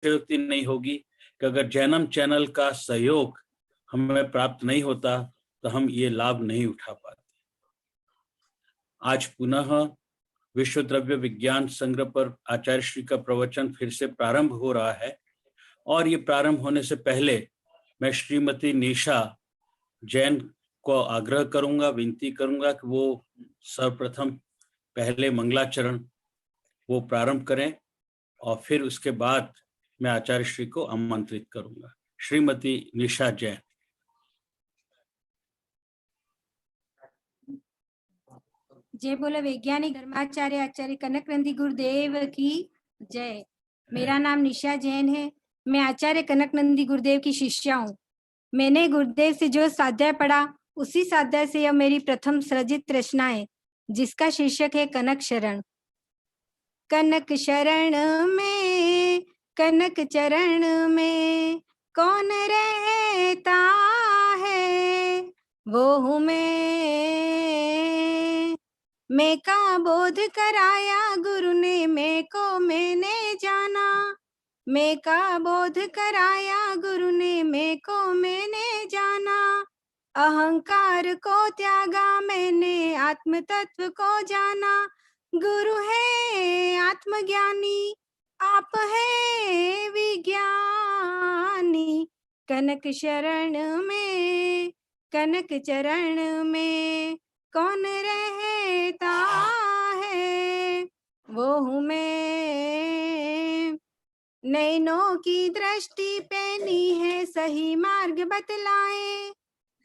अतिशयोक्ति नहीं होगी कि अगर जैनम चैनल का सहयोग हमें प्राप्त नहीं होता तो हम ये लाभ नहीं उठा पाते। आज पुनः विश्व द्रव्य विज्ञान संग्रह पर आचार्य श्री का प्रवचन फिर से प्रारंभ हो रहा है, और ये प्रारंभ होने से पहले मैं श्रीमती निशा जैन को आग्रह करूंगा, विनती करूंगा कि वो सर्वप्रथम पहले मंगलाचरण वो प्रारंभ करें और फिर उसके बाद मैं आचार्य श्री को आमंत्रित करूंगा। श्रीमती निशा जैन। जय बोले वैज्ञानिक धर्माचार्य आचार्य कनक नंदी गुरुदेव की जय। मेरा नाम निशा जैन है। मैं आचार्य कनक नंदी गुरुदेव की शिष्या हूँ। मैंने गुरुदेव से जो स्वाध्याय पढ़ा उसी स्वाध्याय से यह मेरी प्रथम सृजित रचना है, जिसका शीर्षक है कनक शरण। कनक शरण में कनक चरण में कौन रहता है, वो हूँ मैं का बोध कराया गुरु ने मैं को, मैंने जाना मैं का बोध कराया गुरु ने मैं को, मैंने जाना। अहंकार को त्यागा मैंने आत्म तत्व को जाना। गुरु है आत्मज्ञानी आप है विज्ञानी। कनक शरण में कनक चरण में कौन रहता है, वो हूँ मैं। नैनों की दृष्टि पैनी है सही मार्ग बतलाए,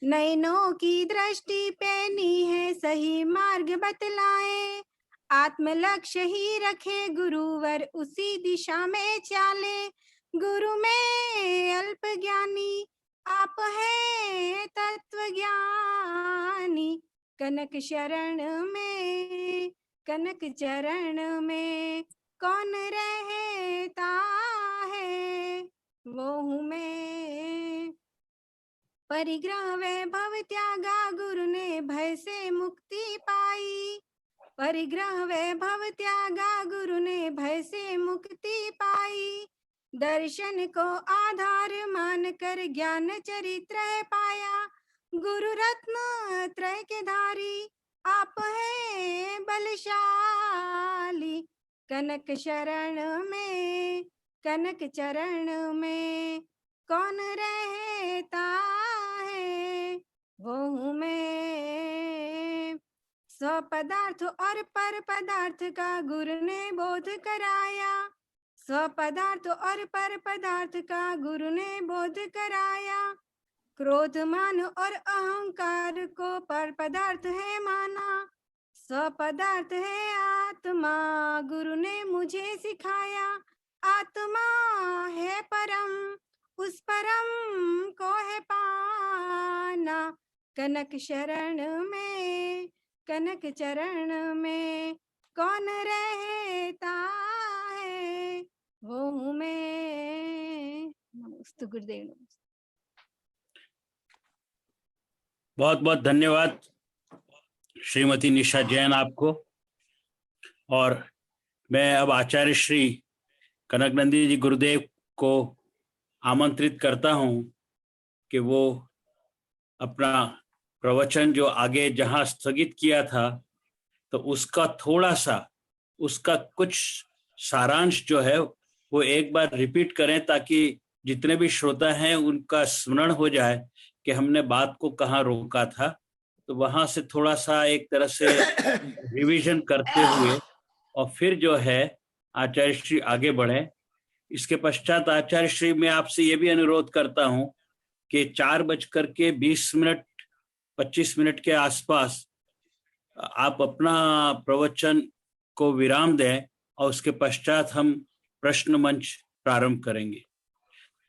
नैनों की दृष्टि पैनी है सही मार्ग बतलाए। आत्म लक्ष्य ही रखे गुरुवर उसी दिशा में चाले। गुरु में अल्प ज्ञानी आप है तत्व ज्ञानी। कनक शरण में कनक चरण में कौन रहता है, वो हूँ मैं। परिग्रह वैभव त्यागा गुरु ने भय से मुक्ति पाई। परिग्रह वैभव त्यागा गुरु ने भय से मुक्ति पाई। दर्शन को आधार मान कर ज्ञान चरित्र पाया। गुरु रत्न त्रय के धारी आप है बलशाली। कनक शरण में कनक चरण में कौन रहता है, वो हूँ मैं। स्व पदार्थ और पर पदार्थ का गुरु ने बोध कराया। स्व पदार्थ और पर पदार्थ का गुरु ने बोध कराया। क्रोध मान और अहंकार को पर पदार्थ है माना। स्व पदार्थ है आत्मा गुरु ने मुझे सिखाया। आत्मा है परम उस परम को है पाना। कनक शरण में कनक चरण में कौन रहता है, वो हूँ मैं। नमस्ते गुरुदेव। बहुत बहुत धन्यवाद श्रीमती निशा जैन आपको। और मैं अब आचार्य श्री कनक नंदी जी गुरुदेव को आमंत्रित करता हूं कि वो अपना प्रवचन जो आगे जहां स्थगित किया था तो उसका थोड़ा सा उसका कुछ सारांश जो है वो एक बार रिपीट करें, ताकि जितने भी श्रोता हैं उनका स्मरण हो जाए कि हमने बात को कहाँ रोका था। तो वहां से थोड़ा सा एक तरह से रिवीजन करते हुए और फिर जो है आचार्य श्री आगे बढ़े। इसके पश्चात आचार्य श्री मैं आपसे ये भी अनुरोध करता हूं कि 4:20 25 मिनट के आसपास आप अपना प्रवचन को विराम दें और उसके पश्चात हम प्रश्न मंच प्रारंभ करेंगे।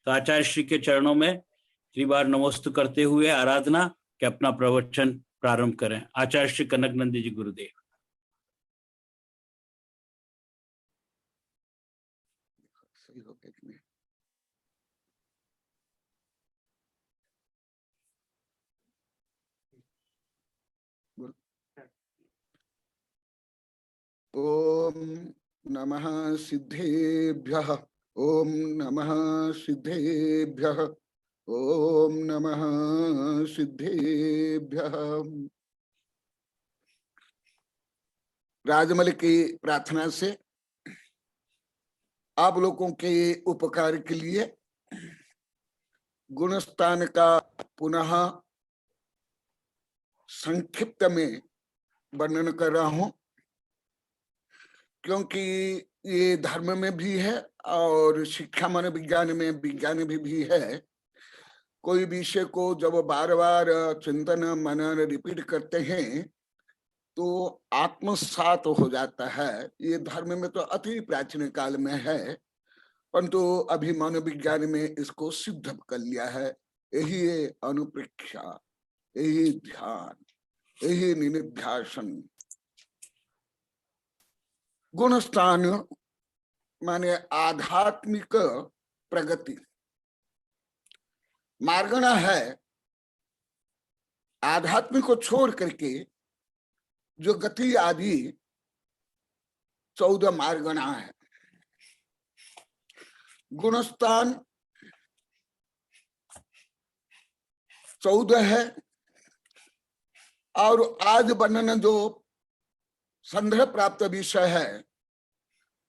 तो आचार्य श्री के चरणों में त्रिबार नमोस्तु करते हुए आराधना कि अपना प्रवचन प्रारंभ करें। आचार्य श्री कनक नंदी जी गुरुदेव। ओम नमः सिद्धेभ्यः ओम नमः सिद्धेभ्यः। ओम नमः सिद्धेभ्यः। राजमल की प्रार्थना से आप लोगों के उपकार के लिए गुणस्थान का पुनः संक्षिप्त में वर्णन कर रहा हूं, क्योंकि ये धर्म में भी है और शिक्षा मन विज्ञान में विज्ञान भी है। कोई विषय को जब बार बार चिंतन मनन रिपीट करते हैं तो आत्मसात हो जाता है। ये धर्म में तो अति प्राचीन काल में है, परंतु अभी मनोविज्ञान में इसको सिद्ध कर लिया है। यही अनुप्रेक्षा, यही ध्यान, यही निधिध्यासन। गुणस्थान माने आध्यात्मिक प्रगति। मार्गणा है आध्यात्मिक को छोड़ करके जो गति आदि 14 मार्गणा है। गुणस्थान 14 है और आज वर्णन जो संदर्भ प्राप्त विषय है,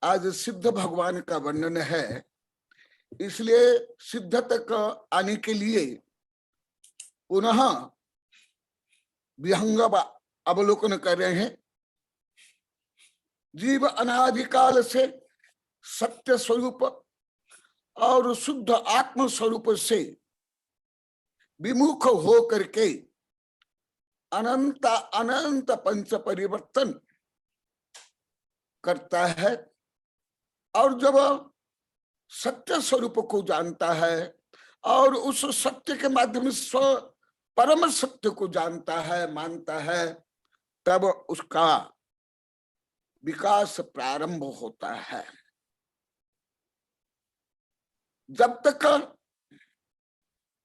आज सिद्ध भगवान का वर्णन है। इसलिए सिद्ध तक आने के लिए पुनः विहंग अवलोकन कर रहे हैं। जीव अनादिकाल से सत्य स्वरूप और शुद्ध आत्म स्वरूप से विमुख हो करके अनंत अनंत पंच परिवर्तन करता है, और जब सत्य स्वरूप को जानता है और उस सत्य के माध्यम से परम सत्य को जानता है, मानता है, तब उसका विकास प्रारंभ होता है। जब तक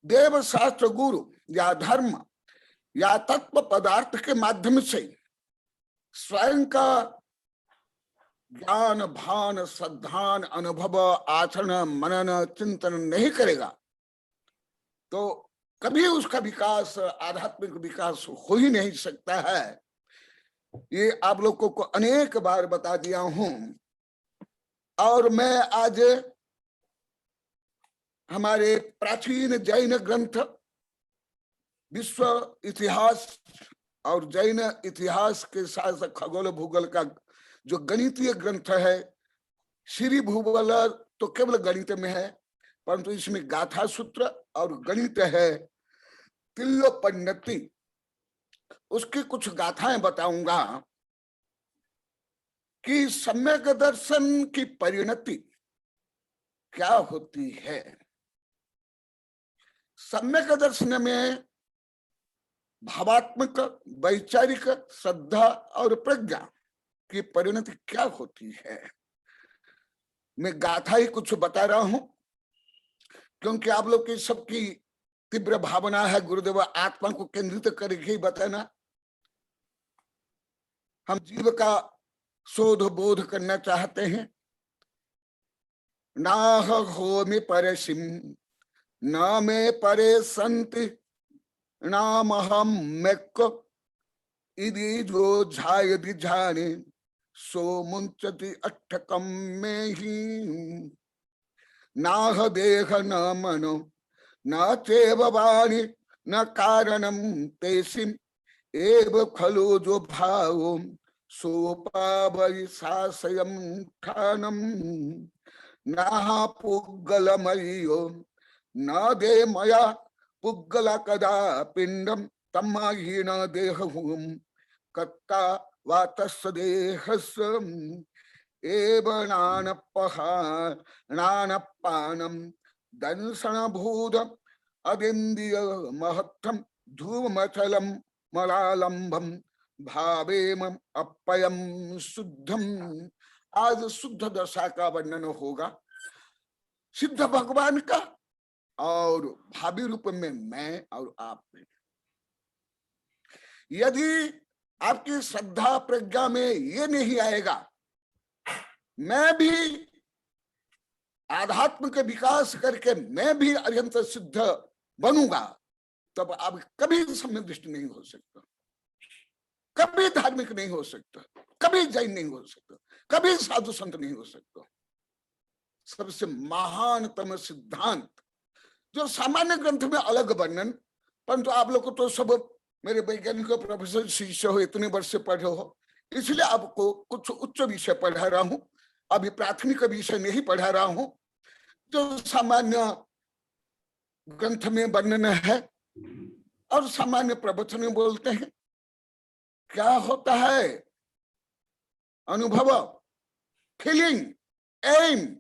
देव शास्त्र गुरु या धर्म या तत्व पदार्थ के माध्यम से स्वयं का ज्ञान भान श्रद्धान अनुभव आचरण मनन चिंतन नहीं करेगा तो कभी उसका विकास, आध्यात्मिक विकास हो ही नहीं सकता है। ये आप लोगों को अनेक बार बता दिया हूं। और मैं आज हमारे प्राचीन जैन ग्रंथ विश्व इतिहास और जैन इतिहास के साथ खगोल भूगोल का जो गणितीय ग्रंथ है, श्री भूगोल तो केवल गणित में है, परंतु इसमें गाथा सूत्र और गणित है। तिल्लोपन्नति, उसकी कुछ गाथाएं बताऊंगा कि सम्यक दर्शन की परिणति क्या होती है। सम्यक दर्शन में भावात्मक, वैचारिक, श्रद्धा और प्रज्ञा की परिणति क्या होती है। मैं गाथा ही कुछ बता रहा हूं, क्योंकि आप लोग की सबकी तीव्र भावना है गुरुदेव आत्मा को केंद्रित करके ही बताना। हम जीव का शोध बोध करना चाहते हैं। नाह होमि परसिम न मे परे संति नाम हम मेक इदी जो झाय दिझाने सो मुंचति अट्ठकम में ही। नाह देह न मनो न चेव वाणी न कारणम तेसिम एव खलो जो भाव सोपावि सासयम ठानम। नाहा पुग्गलमयो न दे मया पुग्गल कदा पिंडम तमाहीन देहहुम कत्ता वातस्स देहस्म एव नानपानम दंसन भूत अदिंदिय महत्थम धूमचलम मलालंबम भावेम अपयम शुद्धम। आज शुद्ध दशा का वर्णन होगा, सिद्ध भगवान का और भावी रूप में मैं और आप में। यदि आपकी श्रद्धा प्रज्ञा में ये नहीं आएगा, मैं भी आध्यात्म के विकास करके मैं भी अत्यंत सिद्ध बनूंगा, तब आप कभी सम्यक दृष्टि नहीं हो सकता, कभी धार्मिक नहीं हो सकता, कभी जैन नहीं हो सकता, कभी साधु संत नहीं हो सकता। सबसे महानतम सिद्धांत जो सामान्य ग्रंथ में अलग वर्णन, परंतु आप लोग को तो सब मेरे वैज्ञानिक प्रोफेसर शिष्य हो, इतने वर्ष से पढ़े हो, इसलिए आपको कुछ उच्च विषय पढ़ा रहा हूं। अभी प्राथमिक विषय नहीं पढ़ा रहा हूं, जो सामान्य ग्रंथ में वर्णन है और सामान्य प्रवचन में बोलते हैं। क्या होता है अनुभव, फीलिंग, एम,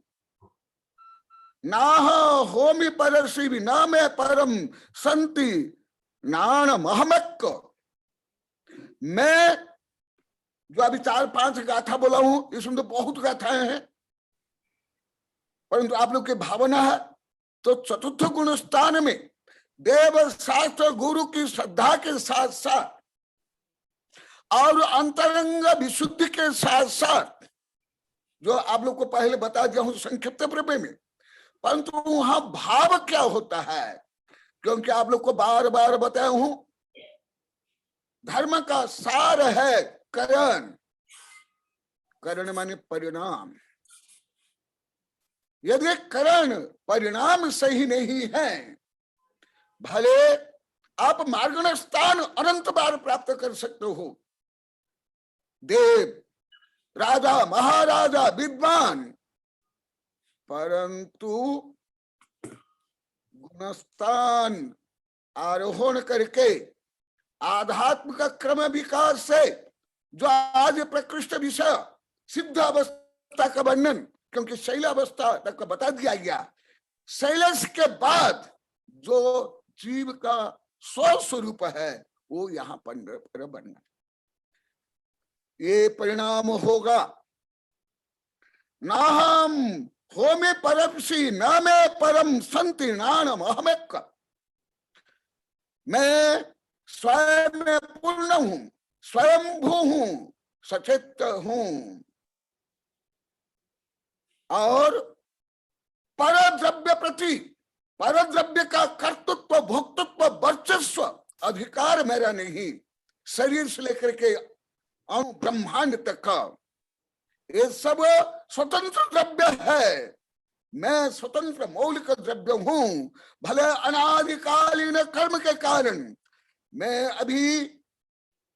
नाह होमि परसि न में परम संति नान महमक। मैं जो अभी 4-5 गाथा बोला हूं, इसमें तो बहुत गाथाएं हैं, परंतु आप लोग की भावना है तो चतुर्थ गुण स्थान में देव शास्त्र गुरु की श्रद्धा के साथ साथ और अंतरंग विशुद्धि के साथ साथ, जो आप लोग को पहले बता दिया हूं संक्षिप्त रूप में, परंतु वहां भाव क्या होता है, क्योंकि आप लोग को बार बार बताया हूं धर्म का सार है करण। करण माने परिणाम। यदि करण परिणाम सही नहीं है, भले आप मार्गण स्थान अनंत बार प्राप्त कर सकते हो, देव, राजा, महाराजा, विद्वान, परंतु गुणस्थान आरोहण करके आध्यात्म का क्रम विकास से जो आज प्रकृष्ट विषय सिद्ध अवस्था का वर्णन, क्योंकि शैलावस्था तक बता दिया गया, शैलस के बाद जो जीव का स्वस्वरूप है वो यहाँ पर वर्णन। ये परिणाम होगा। नाहम होमे परमसी न में परम संति नानम अहमेक। मैं स्वयं में पूर्ण हूं, स्वयंभू हूं, सचित हूं, और परद्रव्य प्रति, परद्रव्य का कर्तृत्व, भोक्तृत्व, वर्चस्व, अधिकार मेरा नहीं। शरीर से लेकर के अणु ब्रह्मांड तक का ये सब स्वतंत्र द्रव्य है। मैं स्वतंत्र मौलिक द्रव्य हूं। भले अनादिकालीन कर्म के कारण मैं अभी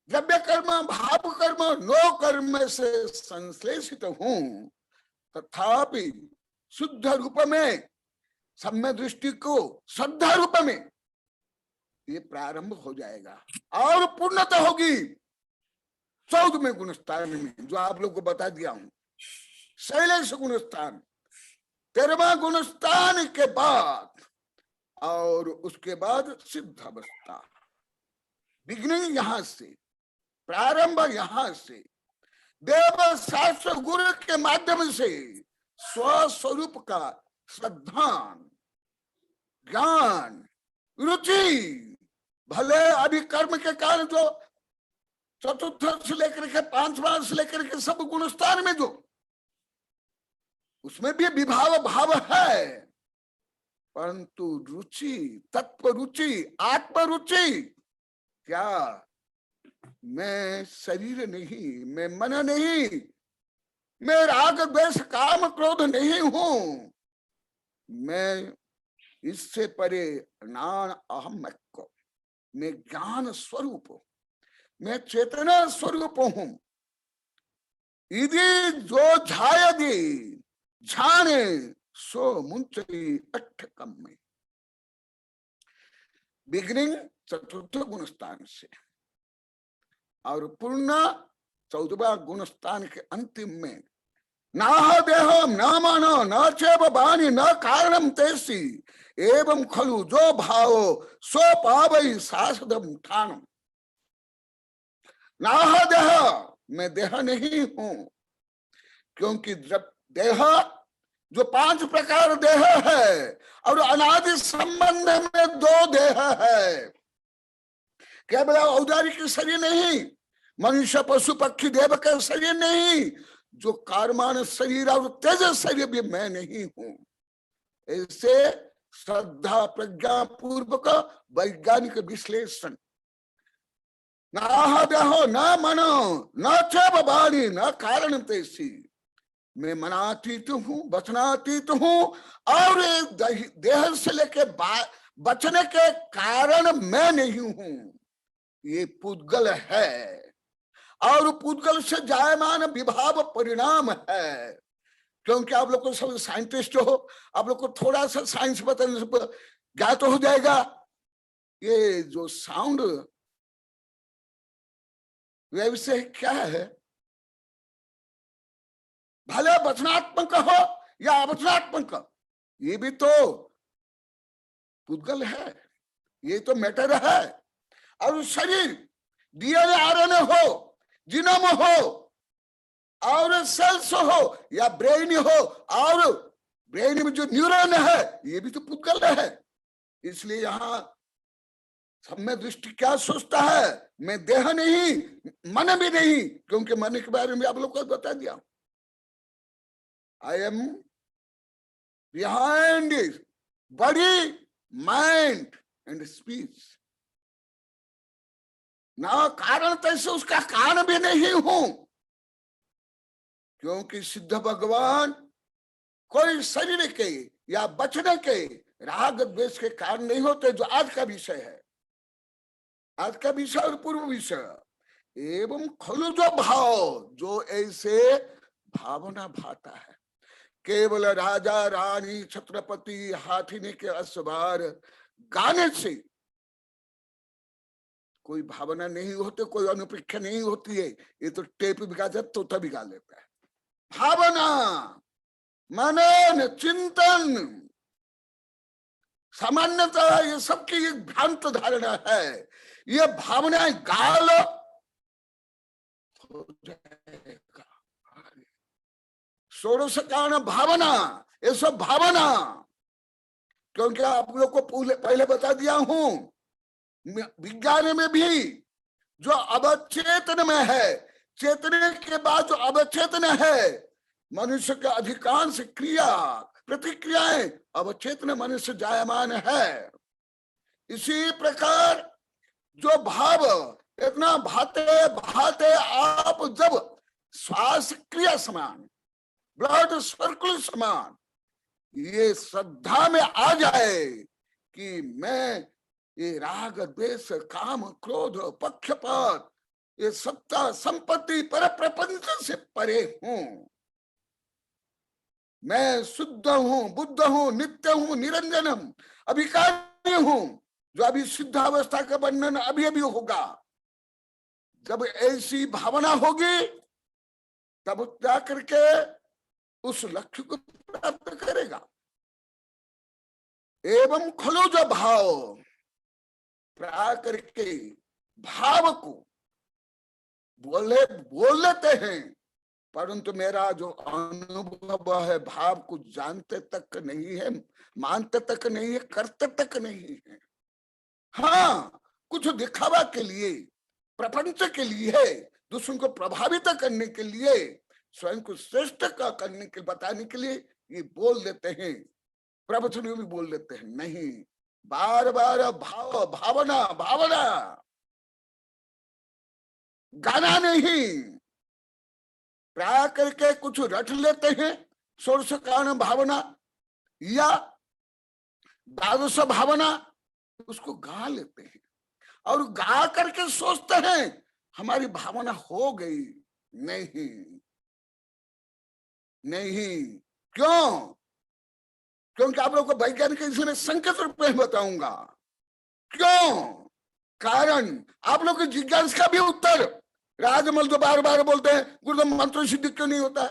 द्रव्य कर्म, भाव कर्म, नो कर्म से संश्लेषित हूं, तथापि शुद्ध रूप में, सम्य दृष्टि को श्रद्धा रूप में ये प्रारंभ हो जाएगा और पूर्णता होगी 14वें गुणस्थान में, जो आप लोग को बता दिया हूं। शैलेश गुणस्थान 13वां गुणस्थान के बाद, और उसके बाद सिद्ध अवस्था। बिगिनिंग यहां से, प्रारंभ यहां से, देव शास्त्र गुरु के माध्यम से स्वस्वरूप का श्रद्धान, ज्ञान, रुचि। भले अभी कर्म के कारण जो चतुर्थ से लेकर के 5वां से लेकर के सब गुणस्थान में जो, उसमें भी विभाव भाव है, परंतु रुचि, तत्व रुचि, आत्म रुचि, क्या मैं शरीर नहीं, मैं मन नहीं, मैं राग द्वेष काम क्रोध नहीं हूं, मैं इससे परे नान अहम, मैं ज्ञान स्वरूप, मैं चेतना स्वरूप हूं। यदि जो झायदि झाने सो मुंचई अट्ठकम में। बिगिनिंग चतुर्थ गुणस्थान से और पूर्ण 14वां गुणस्थान के अंतिम में, नाह देहम न मानो न चैव वाणी न कारणम तेसी एवं खलु जो भावो सो पावई सासदम ठानम। नाह देह, मैं देह नहीं हूं, क्योंकि देह जो 5 प्रकार देह है, और अनादि संबंध में 2 देह है। केवल औदारिक शरीर नहीं, मनुष्य पशु पक्षी देव का शरीर नहीं, जो कार्मान शरीर और तेज शरीर भी मैं नहीं हूं। ऐसे श्रद्धा प्रज्ञा पूर्वक वैज्ञानिक विश्लेषण, न देहो न मनो न च वाणी न कारण तेसी, मैं मनातीत हूँ, वचनातीत हूँ, और देह से लेके बचने के कारण मैं नहीं हूँ, ये पुद्गल है और पुद्गल से जायमान विभाव परिणाम है। क्योंकि आप लोग को सब साइंटिस्ट हो, आप लोग को थोड़ा सा साइंस बताने से ज्ञात हो जाएगा। ये जो साउंड वेव से क्या है, भले वचनात्मक हो या अवचनात्मक, ये भी तो पुद्गल है, ये तो मैटर है। और शरीर डीएनए आरएनए हो, जीनोम हो और सेल्स हो या ब्रेन हो, और ब्रेन में जो न्यूरॉन है ये भी तो पुद्गल है। इसलिए यहां सब में दृष्टि क्या सोचता है, मैं देह नहीं, मन भी नहीं, क्योंकि मन के बारे में आप लोग को बता दिया। I am behind body mind and speech, ना कारण तैसे उसका कारण भी नहीं हूं, क्योंकि सिद्ध भगवान कोई शरीर के या बचने के राग द्वेष के कारण नहीं होते, जो आज का विषय है, आज का विषय और पूर्व विषय। एवं खलु जो भाव, जो ऐसे भावना भाता है, केवल राजा रानी छत्रपति हाथी के असवार गाने से कोई भावना नहीं होती, कोई अनुपेक्षा नहीं होती है। ये तो टेप बिगा जाए तो तभी गा लेता है। भावना, मनन, चिंतन, सामान्यतः ये सबकी एक भ्रांत धारणा है। ये भावनाएं गाल हो जाएगा, षोडश कारण भावना, ये सब भावना। क्योंकि आप लोग को पहले बता दिया हूं, विज्ञान में भी जो अवचेतन में है, चेतने के बाद जो अवचेतन है, मनुष्य के अधिकांश क्रिया प्रतिक्रियाएं अवचेतन मनुष्य जायमान है। इसी प्रकार जो भाव इतना भाते भाते आप जब श्वास क्रिया समान, ब्लड सर्कुलर समान, ये श्रद्धा में आ जाए कि मैं ये राग द्वेष काम क्रोध पक्षपात, ये सत्ता संपत्ति पर प्रपंच से परे हूं, मैं शुद्ध हूं, बुद्ध हूं, नित्य हूं, निरंजनम, अभिकारी हूं, जो अभी सिद्ध अवस्था का वर्णन अभी अभी होगा। जब ऐसी भावना होगी तब क्या करके उस लक्ष्य को प्राप्त करेगा। एवं खलो जो भाव, प्राकर के भाव को बोल लेते हैं, परंतु मेरा जो अनुभव है भाव को जानते तक नहीं है, मानते तक नहीं है, करते तक नहीं है। हाँ, कुछ दिखावा के लिए, प्रपंच के लिए, दूसरों को प्रभावित करने के लिए, स्वयं को श्रेष्ठ का करने के बताने के लिए ये बोल देते हैं, प्रवचन भी बोल देते हैं। नहीं, बार बार भाव भावना भावना, गाना नहीं। प्राय करके कुछ रट लेते हैं, षोडश कारण भावना या द्वादश भावना, उसको गा लेते हैं और गा करके सोचते हैं हमारी भावना हो गई। नहीं नहीं, क्यों? क्योंकि आप लोग को वैज्ञानिक इसमें संकेत रूप में बताऊंगा क्यों। कारण आप लोग की जिज्ञासा का भी उत्तर राजमल जो बार बार बोलते हैं गुरुदेव मंत्र सिद्धि क्यों नहीं होता,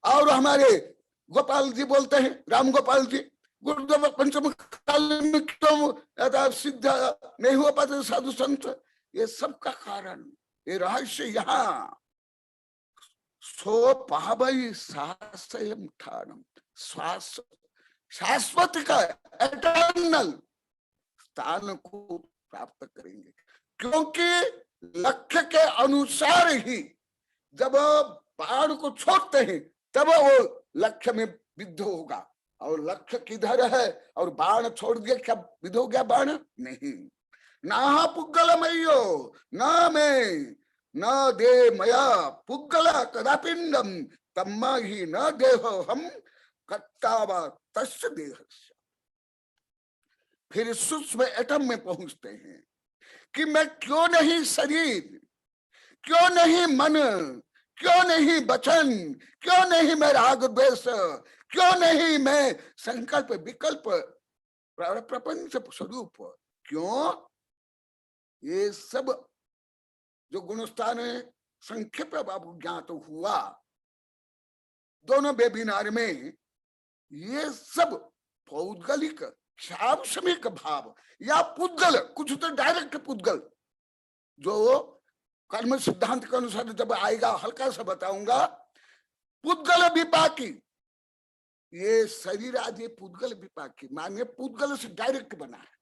और हमारे गोपाल जी बोलते हैं, राम गोपाल जी, गुरुदेव पंचम काल में क्यों सिद्ध नहीं हो पाते साधु संत। ये सब का कारण, ये रहस्य यहाँ सो पावई सासयम ठानम, श्वास शाश्वत का एटर्नल स्थान को प्राप्त करेंगे। क्योंकि लक्ष्य के अनुसार ही जब बाण को छोड़ते हैं तब वो लक्ष्य में विद्ध होगा। और लक्ष्य किधर है, और बाण छोड़ दिया क्या विध हो गया बाण? नहीं। ना पुग्गल मयो न में न दे मया पुग्गल कदापिंडम तम्मा ही न देह हम कत्तावा तस्य देह। फिर सूक्ष्म एटम में पहुंचते हैं कि मैं क्यों नहीं शरीर, क्यों नहीं मन, क्यों नहीं वचन, क्यों नहीं मैं राग द्वेष, क्यों नहीं मैं संकल्प विकल्प प्रपंच स्वरूप, क्यों? ये सब जो गुणस्थान है संक्षेप बाबू ज्ञात हुआ दोनों वेबिनार में, ये सब पौद्गलिक क्षावसमिक भाव या पुद्गल, कुछ तो डायरेक्ट पुद्गल जो कर्म सिद्धांत के अनुसार जब आएगा हल्का सा बताऊंगा। पुद्गल विपाकी, ये शरीर आदि पुद्गल विपाकी माने पुद्गल से डायरेक्ट बना है।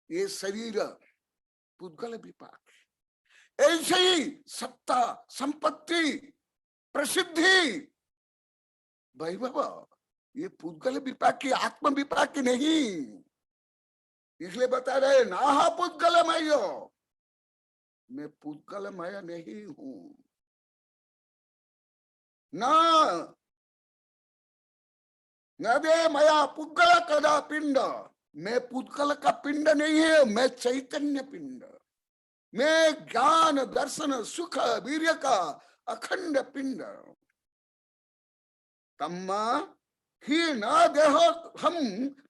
ये शरीर पुद्गल विपाकी, ऐसे ही सत्ता संपत्ति प्रसिद्धि वैभव ये पुद्गल विपाकी आत्म विपाकी नहीं। इसलिए बता रहे ना पुद्गलमय, मैं पुद्गलमय नहीं हूं। न दे मया पुद्गल कदा पिंड, मैं पुद्गल का पिंड नहीं है, मैं चैतन्य पिंड, मैं ज्ञान दर्शन सुख वीर्य का अखंड पिंड। तम्मा ही न देह हम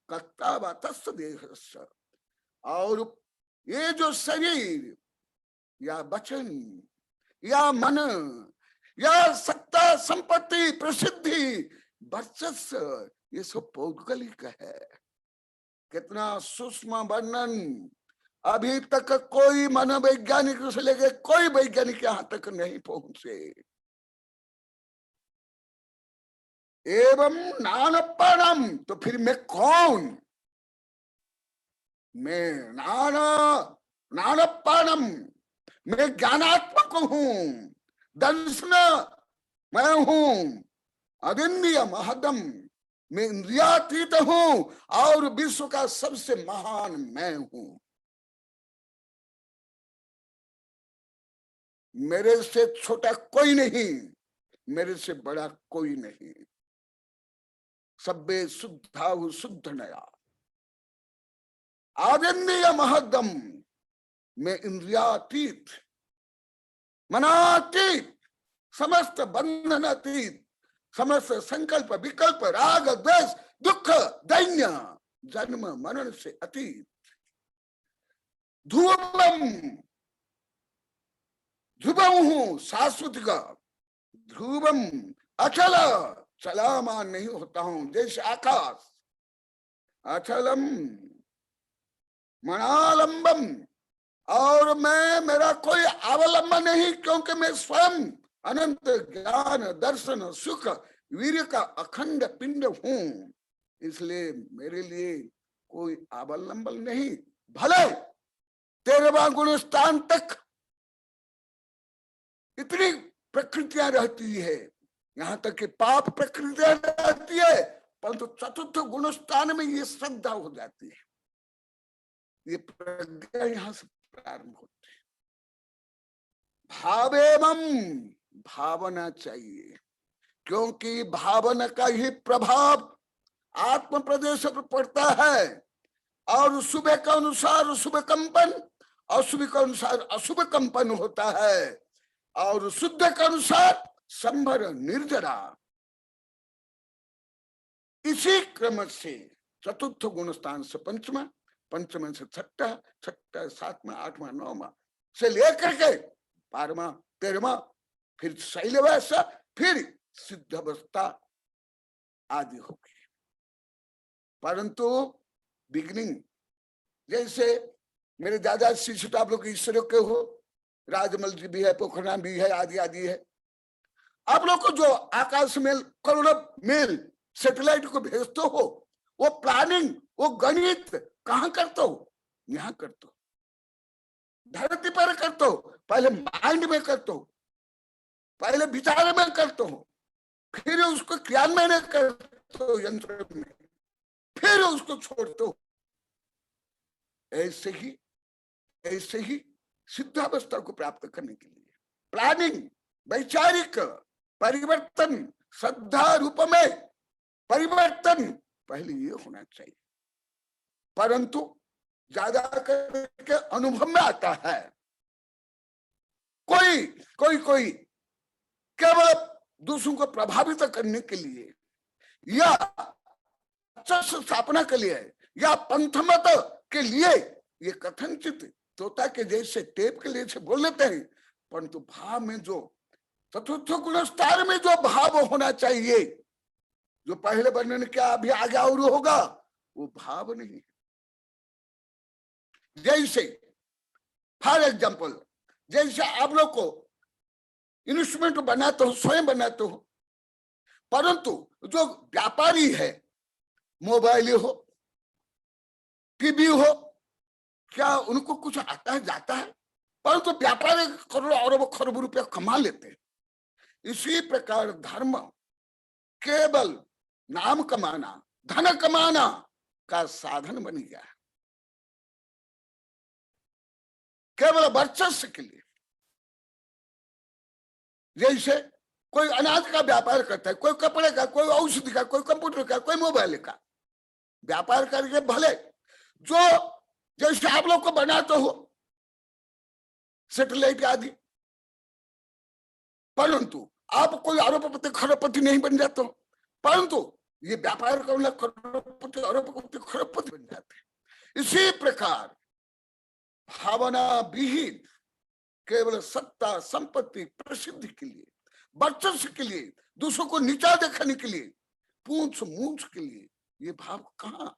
कर्ता तस्य देह। और ये जो शरीर या वचन या मन या सत्ता संपत्ति प्रसिद्धि वर्चस्व ये सब पौद्गलिक है। कितना सूक्ष्म वर्णन, अभी तक कोई मनोवैज्ञानिक से लेके कोई वैज्ञानिक यहां तक नहीं पहुंचे। एवं नानपणम, तो फिर मैं कौन? मैं नानपणम, मैं ज्ञानात्मक हूं, दर्शन मैं हूं, अदिन्य महदम, मैं इंद्रियातीत हूं और विश्व का सबसे महान मैं हूं। मेरे से छोटा कोई नहीं, मेरे से बड़ा कोई नहीं। सब्बे शुद्धाहु शुद्ध नया, आदिन्य महदम, मैं इंद्रियातीत मनातीत, समस्त बंधन अतीत, समस्त संकल्प विकल्प राग द्वेष दुख दैन्य जन्म मरण से अतीत। ध्रुवम, ध्रुवम हूं शाश्वत का, ध्रुवम अचल, चलामान नहीं होता हूं जैसे आकाश। अचलम मनालंबम, और मैं मेरा कोई अवलंबन नहीं, क्योंकि मैं स्वयं अनंत ज्ञान दर्शन सुख वीर्य का अखंड पिंड हूं। इसलिए मेरे लिए कोई अवलंबन नहीं। भले 13वां गुण स्थान तक इतनी प्रकृतियां रहती है, यहां तक कि पाप प्रकृतियां रहती है, परंतु चतुर्थ गुण स्थान में ये श्रद्धा हो जाती है, ये प्रज्ञा यहां से प्रारंभ होती है। भावेमम, भावना चाहिए, क्योंकि भावना का ही प्रभाव आत्म प्रदेश पर पड़ता है। और सुबह के अनुसार शुभ कंपन, अशुभ के अनुसार अशुभ कंपन होता है, और शुद्ध के अनुसार संभर निर्जरा। इसी क्रम से चतुर्थ गुण स्थान से पंचमा, पंचम से छठा, छठा सातवां आठवां नौवां से लेकर के 12वां 13वां, फिर शैलवास, फिर सिद्ध अवस्था आदि होगी। परंतु बिगिनिंग, जैसे मेरे दादा शिष्य तो आप लोग ईश्वरों के हो, राजमल जी भी है, पोखरनाम भी है, आदि आदि है। आप लोग को जो आकाश में करोड़ों मील सैटेलाइट को भेजते हो, वो प्लानिंग, वो गणित कहाँ करते हो? यहाँ करते हो, धरती पर करते हो, पहले माइंड में करते हो, पहले विचार में करते हो, फिर उसको क्रियान्वयन करते हो यंत्र में, फिर उसको छोड़ते हो। ऐसे ही सिद्धावस्था को प्राप्त करने के लिए प्लानिंग, वैचारिक परिवर्तन, श्रद्धा रूप में परिवर्तन पहले ये होना चाहिए। परंतु ज्यादा करके अनुभव में आता है, कोई केवल दूसरों को प्रभावित करने के लिए या स्थापना के लिए या पंथमत के लिए ये कथनचित तोता के जैसे टेप के लिए से बोल लेते हैं, परंतु भाव में जो चतुर्थ गुणस्तार में जो भाव होना चाहिए, जो पहले वर्णन किया अभी आगे और होगा, वो भाव नहीं है। जैसे फॉर एग्जाम्पल, जैसे आप लोग को इंस्ट्रूमेंट बनाते हो, स्वयं बनाते हो, परंतु जो व्यापारी है, मोबाइल हो, टीवी हो, क्या उनको कुछ आता है जाता है? परंतु व्यापारी करोड़ों अरबों खरबों रुपया कमा लेते हैं। इसी प्रकार धर्म केवल नाम कमाना, धन कमाना का साधन बन गया है, केवल वर्चस्व के लिए। जैसे कोई अनाज का व्यापार करता है, कोई कपड़े का, कोई औषधि का, कोई कंप्यूटर का, कोई मोबाइल का व्यापार करके भले जो जैसे आप लोग को बनाते हो सैटेलाइट आदि, परंतु आप कोई अरबपति खरबपति नहीं बन जाते हो, परंतु ये व्यापार करना करोड़पति अरबपति खरबपति बन जाते हैं। इसी प्रकार भावना विहीन केवल सत्ता, संपत्ति, प्रसिद्धि के लिए, वर्चस्व के लिए, दूसरों को नीचा दिखाने के लिए, पूंछ मूंछ के लिए, ये भाव कहाँ,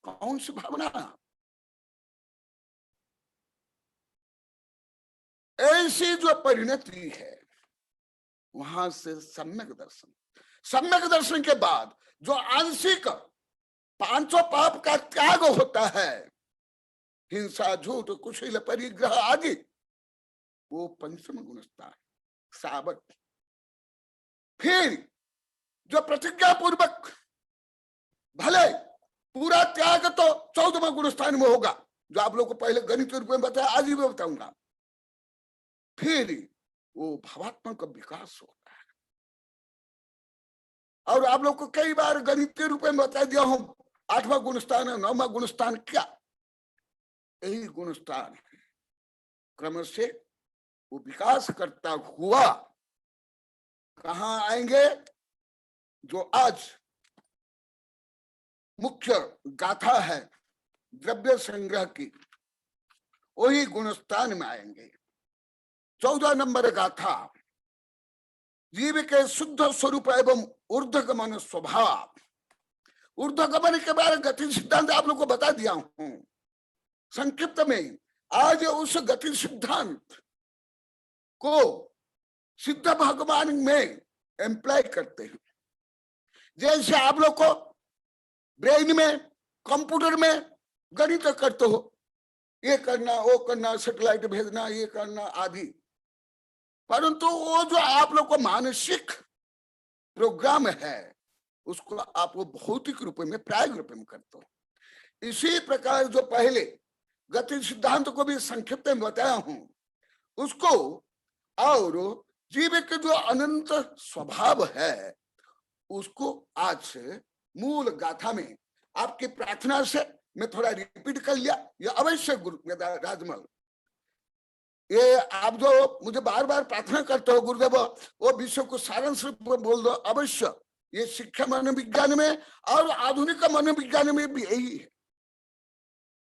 कौन सी भावना? ऐसी जो परिणति है, वहां से सम्यक दर्शन, सम्यक दर्शन के बाद जो आंशिक पांचों पाप का त्याग होता है, हिंसा, झूठ, कुशील, परिग्रह आदि, वो पंचम गुणस्तार सावक। फिर जो प्रतिज्ञा पूर्वक भले पूरा त्याग तो 14वां गुणस्थान में होगा, जो आप लोग को पहले गणित के रूप में बताया, आज भी बताऊंगा। फिर वो भावात्मा का विकास होता है। और आप लोग को कई बार गणित के रूप में बता दिया हूं, 8वां गुणस्थान है, 9वां गुणस्थान क्या, यही गुणस्थान है। क्रम से वो विकास करता हुआ कहाँ आएंगे? जो आज मुख्य गाथा है द्रव्य संग्रह की, वही गुणस्थान में आएंगे। 14 नंबर गाथा, जीव के शुद्ध स्वरूप एवं ऊर्ध्वगमन स्वभाव। ऊर्ध्वगमन के बारे में गति सिद्धांत आप लोग को बता दिया हूं संक्षिप्त में। आज उस गति सिद्धांत को सिद्ध भगवान में एम्प्लॉय करते हैं। जैसे आप लोग को ब्रेन में, कंप्यूटर में गणित करते हो, ये करना, वो करना, सैटेलाइट भेजना, ये करना आदि, परंतु वो जो आप लोग को मानसिक प्रोग्राम है, उसको आप वो भौतिक रूप में, प्रायोगिक रूप में करते हो। इसी प्रकार जो पहले गति सिद्धांत को भी संक्षिप्त में बताया हूं, उसको और जीव के जो अनंत स्वभाव है, उसको आज से मूल गाथा में आपकी प्रार्थना से मैं थोड़ा रिपीट कर लिया। ये अवश्य गुरु राजमल, ये आप जो मुझे बार बार प्रार्थना करते हो गुरुदेव, वो विषय को सारांश रूप में बोल दो अवश्य। ये शिक्षा मनोविज्ञान में और आधुनिक मनोविज्ञान में भी यही है।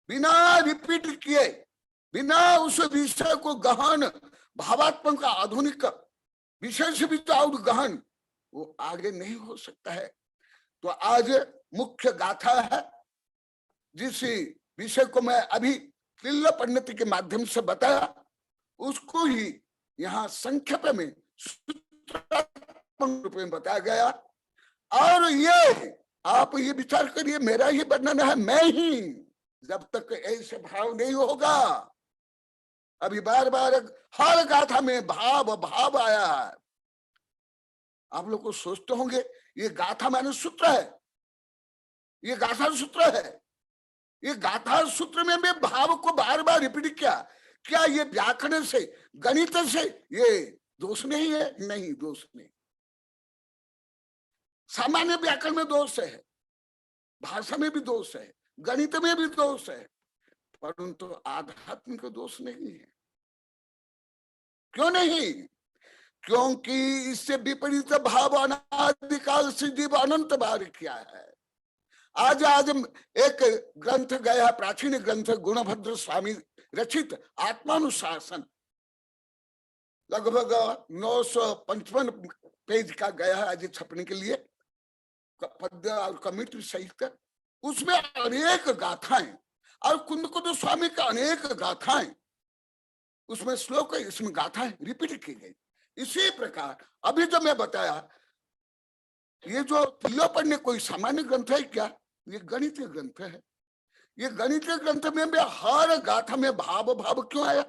बिना रिपीट किए, बिना उस विषय को गहन भावात्मक का आधुनिक विषय से भी तो और गहन वो आगे नहीं हो सकता है। तो आज मुख्य गाथा है, जिस विषय को मैं अभी तिल्ल परिणति के माध्यम से बताया, उसको ही यहाँ संक्षेप में रूप में बताया गया। और ये आप ये विचार करिए, मेरा ही वर्णन है, मैं ही, जब तक ऐसे भाव नहीं होगा। अभी बार बार हर गाथा में भाव भाव आया है, आप लोग को सोचते होंगे ये गाथा माने सूत्र है, ये गाथा सूत्र है। ये गाथा सूत्र में भी भाव को बार बार रिपीट किया। क्या ये व्याकरण से, गणित से ये दोष नहीं है? नहीं, दोष नहीं। सामान्य व्याकरण में दोष है, भाषा में भी दोष है, गणित में भी दोष है, परंतु आध्यात्म का दोष नहीं है। क्यों नहीं? क्योंकि इससे विपरीत भाव अनादिकाल से जीव अनंत बार किया है। आज एक ग्रंथ गया, प्राचीन ग्रंथ गुणभद्र स्वामी रचित आत्मानुशासन, लगभग 955 पेज का गया है आज छपने के लिए, पद्य और कमेंट्री सहित। उसमें अनेक गाथाएं और कुंद स्वामी का अनेक गाथाएं, उसमें श्लोक, इसमें गाथाएं रिपीट की गई। इसी प्रकार अभी जो मैं बताया, ये जो तिलोपण्य कोई सामान्य ग्रंथ है क्या? ये गणितीय ग्रंथ है। ये गणितीय ग्रंथ में भी हर गाथा में भाव भाव क्यों आया?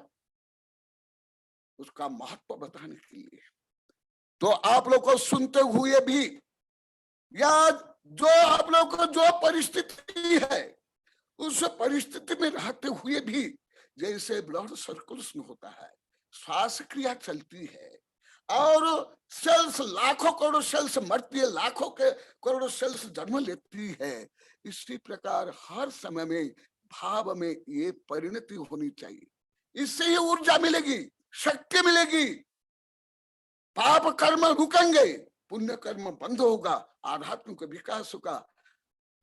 उसका महत्व बताने के लिए। तो आप लोग को सुनते हुए भी, या जो आप लोग को जो परिस्थिति है उस परिस्थिति में रहते हुए भी, जैसे ब्लड सर्कुलेशन होता है, श्वास क्रिया चलती है और सेल्स, लाखों करोड़ों सेल्स मरती है, लाखों के करोड़ों सेल्स जन्म लेती है, इसी प्रकार हर समय में भाव में ये परिणति होनी चाहिए। इससे ही ऊर्जा मिलेगी, शक्ति मिलेगी, पाप कर्म रुकेंगे, पुण्य कर्म बंद होगा, आध्यात्मिक विकास होगा,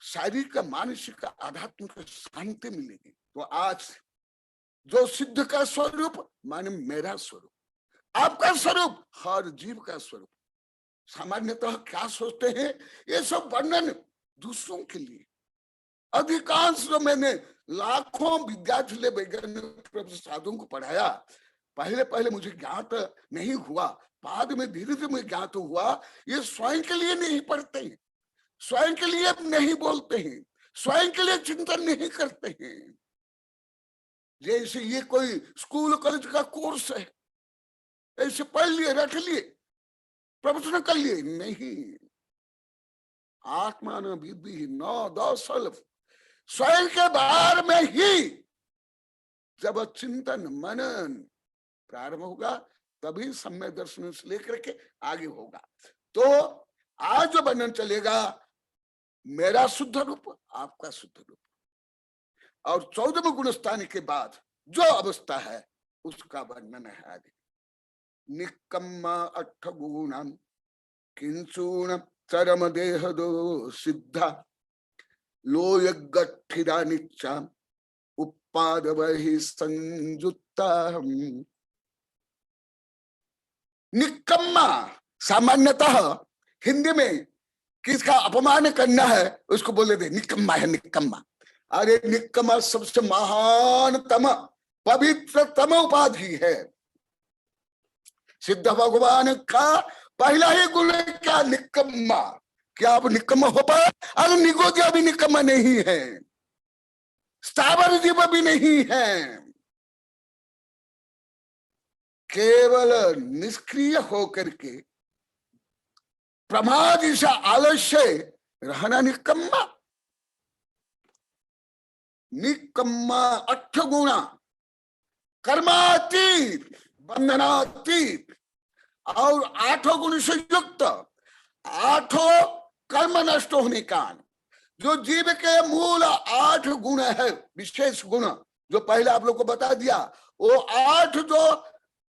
शारीरिक मानसिक आध्यात्मिक शांति मिलेगी। तो आज जो सिद्ध का स्वरूप माने मेरा स्वरूप, आपका स्वरूप, हर जीव का स्वरूप। सामान्यतः क्या सोचते हैं, ये सब वर्णन दूसरों के लिए। अधिकांश जो मैंने लाखों विद्यार्थी वैज्ञानिक साधुओं को पढ़ाया, पहले पहले मुझे ज्ञात नहीं हुआ, बाद में धीरे धीरे मुझे ज्ञात हुआ, ये स्वयं के लिए नहीं पढ़ते हैं, स्वयं के लिए नहीं बोलते हैं, स्वयं के लिए चिंतन नहीं करते हैं। जैसे ये कोई स्कूल कॉलेज का कोर्स है, ऐसे पढ़ लिए, रट लिए, प्रवचन कर लिए, नहीं। आत्मा न विद्धि न दौसल, स्वयं के बारे में ही जब चिंतन मनन प्रारंभ होगा, तभी सम्यक दर्शन से लेकर के आगे होगा। तो आज जो वर्णन चलेगा, मेरा शुद्ध रूप, आपका शुद्ध रूप, और 14वें गुण स्थान के बाद जो अवस्था है उसका वर्णन है आगे। निक्कम्मा अट्ठ गुणम किंचूण चरम देह दो सिद्धा लोय गठिरा निच्चा उपाद वही संयुक्ता। निक्कम्मा, सामान्यतः हिंदी में किसका अपमान करना है उसको बोले दे निक्कम्मा है, निक्कम्मा। अरे निक्कम्मा सबसे महानतम पवित्रतम उपाधि है। सिद्ध भगवान का पहला ही गुण क्या? निक्कम्मा। क्या आप निक्कम्मा हो पाए? अरे निगोदिया भी निक्कम्मा नहीं है, स्थावर जीव भी नहीं है, केवल निष्क्रिय होकर के प्रमाद से आलस्य रहना निक्कम्मा। निक्कम्मा अट्ठ गुणा, कर्मातीत, बंधनातीत और 8 गुण से युक्त, 8 कर्म नष्ट होने का। जो जीव के मूल 8 गुण है, विशेष गुण जो पहले आप लोग को बता दिया, वो 8 जो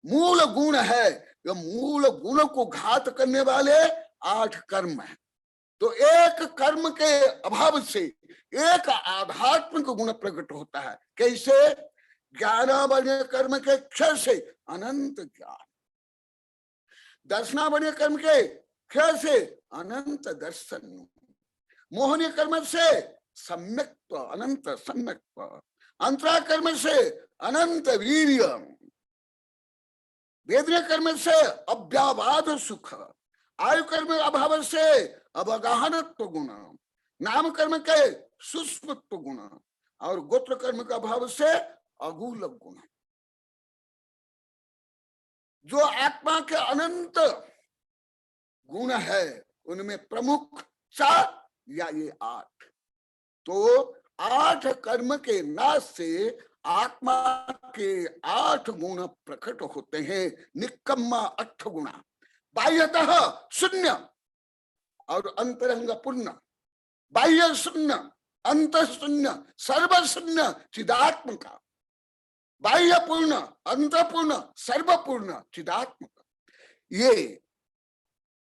मूल गुण है, जो मूल गुण को घात करने वाले 8 कर्म है। तो एक कर्म के अभाव से एक आध्यात्मिक गुण प्रकट होता है। कैसे? 11 कर्म के क्षय से अनंत ज्ञान, 10 कर्म के क्षय से अनंत दर्शन, मोहनीय कर्म से सम्यक्त्व, अनंत सम्यक्त्व, अंतरा कर्म से अनंत वीर्य, वेदनीय कर्म से अव्यावाद सुख, आयु कर्म अभाव से अवगाहनत्व गुण, नाम कर्म के सुष्मत्व गुण और गोत्र कर्म का अभाव से अगूल गुण। जो आत्मा के अनंत गुण है उनमें प्रमुख 4 या ये 8। तो 8 कर्म के नाश से आत्मा के 8 गुण प्रकट होते हैं। निकम्मा 8 गुणा, बाह्यतः शून्य और अंतरंग पूर्ण। बाह्य शून्य, अंत शून्य, सर्व शून्य चिदात्मक। बाह्य पूर्ण, अंत पूर्ण, सर्वपूर्ण चिदात्मक। ये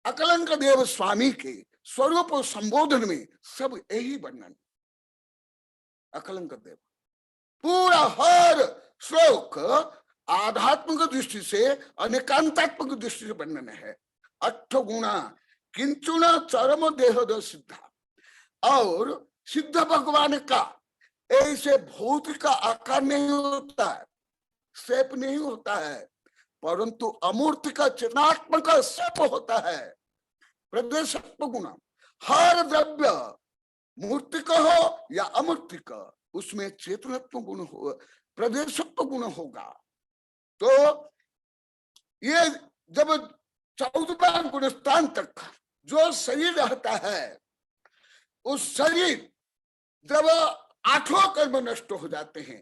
अकलंक देव स्वामी के स्वरूप संबोधन में सब यही वर्णन। अकलंक देव पूरा हर श्लोक आध्यात्मिक दृष्टि से अनेकांतात्मक दृष्टि से वर्णन है। 8 गुणा किंचुन चरम देह सिद्धा। और सिद्ध भगवान का ऐसे भौतिक आकार नहीं होता है, शेप नहीं होता है, परंतु अमूर्त का चेतनात्मक शेप होता है। प्रदेशत्व गुण, हर द्रव्य मूर्तिक हो या अमूर्तिक, उसमें चेतनत्व गुण हो, प्रदेशत्व गुण होगा। तो ये जब 14वां गुण स्थान तक जो शरीर रहता है, उस शरीर जब 8 कर्म नष्ट हो जाते हैं,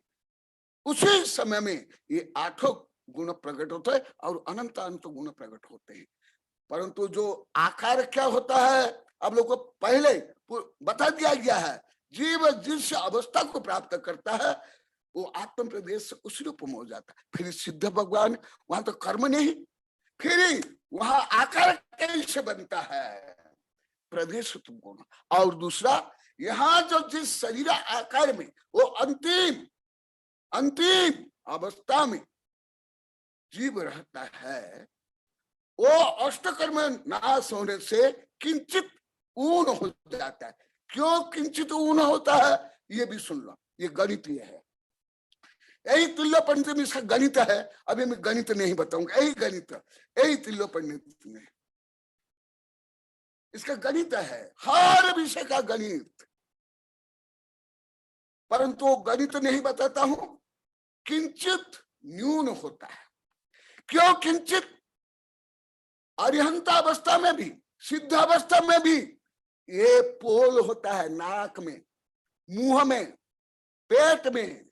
उसी समय में ये 8 गुण प्रकट होते हैं और अनंत अनंत गुण प्रकट होते हैं। परंतु जो आकार क्या होता है, अब लोग को पहले बता दिया गया है। जीव जिस अवस्था को प्राप्त करता है वो आत्म प्रदेश से उसी रूप में हो जाता है। फिर सिद्ध भगवान, वहां तो कर्म नहीं, फिर वहां आकार कैसे बनता है, प्रदेश गुण। और दूसरा, यहाँ जो जिस शरीर आकार में वो अंतिम अवस्था में जीव रहता है, वो अष्टकर्म नाश होने से किंचित ऊन हो जाता है। क्यों किंचित ऊन होता है ये भी सुन लो, ये गणितीय है। यही तुल्य पंडित में इसका गणित है। अभी मैं गणित नहीं बताऊंगा, यही गणित, यही तुल्य पंडित में इसका गणित है, हर विषय का गणित। परंतु गणित नहीं बताता हूं, किंचित न्यून होता है। क्यों किंचित? अरिहंतावस्था में भी, सिद्धावस्था में भी ये पोल होता है। नाक में, मुंह में, पेट में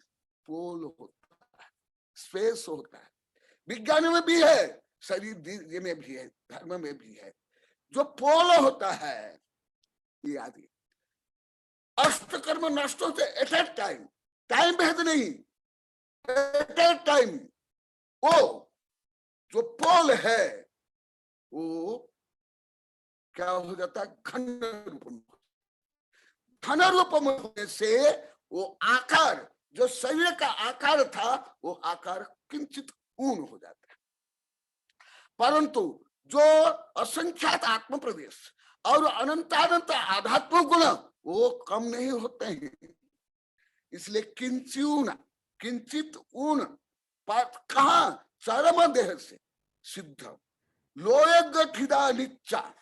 पोल होता है, स्पेस होता है। विज्ञान में भी है, शरीर में भी है, धर्म में भी है। जो पोल होता है ये आदि अष्टकर्म नष्ट होते एट ए टाइम, टाइम भेद नहीं, एट ए टाइम। वो जो पोल है वो क्या हो जाता है, घन रूप में। घन रूप में होने से वो आकार, जो शरीर का आकार था, वो आकार किंचित ऊन हो जाता है। परंतु जो असंख्यात आत्म प्रदेश और अनंतानंत आध्यात्म गुण वो कम नहीं होते हैं। इसलिए किंचित ऊन कहा, चरम देह से सिद्ध लोय गठिदा निच्चा।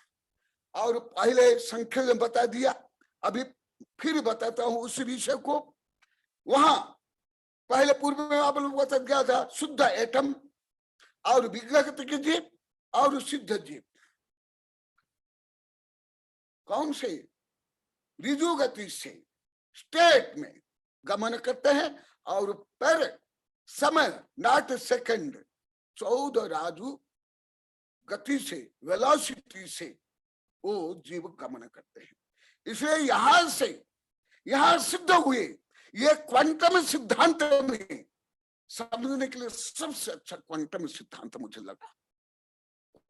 और पहले संख्या में बता दिया, अभी फिर बताता हूं उस विषय को। वहां पहले पूर्व में आप लोग बता गया था शुद्ध एटम और विग्रह के जीव और सिद्ध जीव। कौन से? रिजु गति से स्टेट में गमन करते हैं और पर समय नॉट सेकंड 14 राजू गति से, वेलोसिटी से वो जीव गमन करते हैं। इसलिए यहां से यहां सिद्ध हुए। ये क्वांटम सिद्धांत में समझने के लिए सबसे अच्छा क्वांटम सिद्धांत मुझे लगा।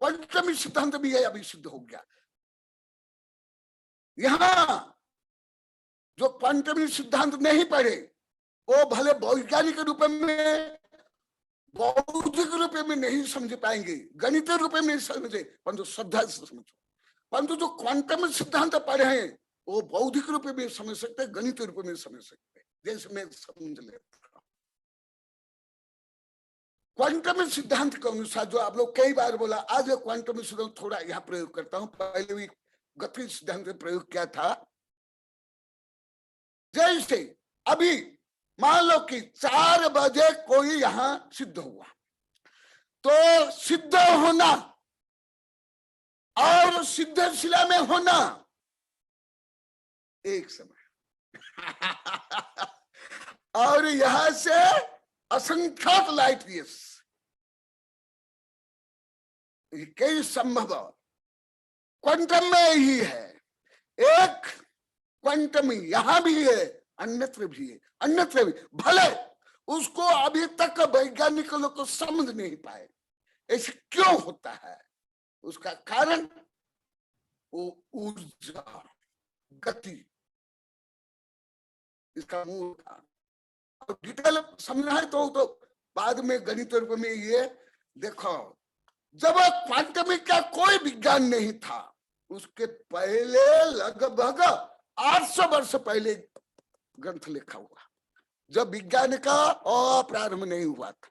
क्वांटम सिद्धांत भी है, अभी सिद्ध हो गया। यहां जो क्वांटम सिद्धांत नहीं पढ़े वो भले वैज्ञानिक रूप में, बौद्धिक रूप में नहीं समझ पाएंगे, गणित रूप में नहीं समझे, परंतु श्रद्धा से समझो। परंतु जो क्वांटम सिद्धांत पढ़े हैं वो बौद्धिक रूप में समझ सकते, गणित रूप में समझ सकते, जैसे मैं समझ लेता। क्वांटम सिद्धांत के अनुसार जो आप लोग कई बार बोला, आज क्वांटम सिद्धांत थोड़ा यहाँ प्रयोग करता हूं, पहले भी गति सिद्धांत प्रयोग किया था। जैसे अभी मान लो कि 4 बजे कोई यहां सिद्ध हुआ, तो सिद्ध होना और सिद्धशिला में होना एक समय और यहां से असंख्यात लाइट ईयर्स, कई संभव क्वांटम में ही है। एक क्वांटम यहां भी है, अन्यत्र भी है, अन्यत्र भी, भले उसको अभी तक वैज्ञानिक लोग को समझ नहीं पाए ऐसे क्यों होता है। उसका कारण वो ऊर्जा, गति, इसका मूल कारण। और डिटेल समझना है तो बाद में गणित रूप में ये देखो, जब क्वांटम का कोई विज्ञान नहीं था, उसके पहले लगभग 800 वर्ष पहले ग्रंथ लिखा हुआ, जब विज्ञान का प्रारंभ नहीं हुआ था।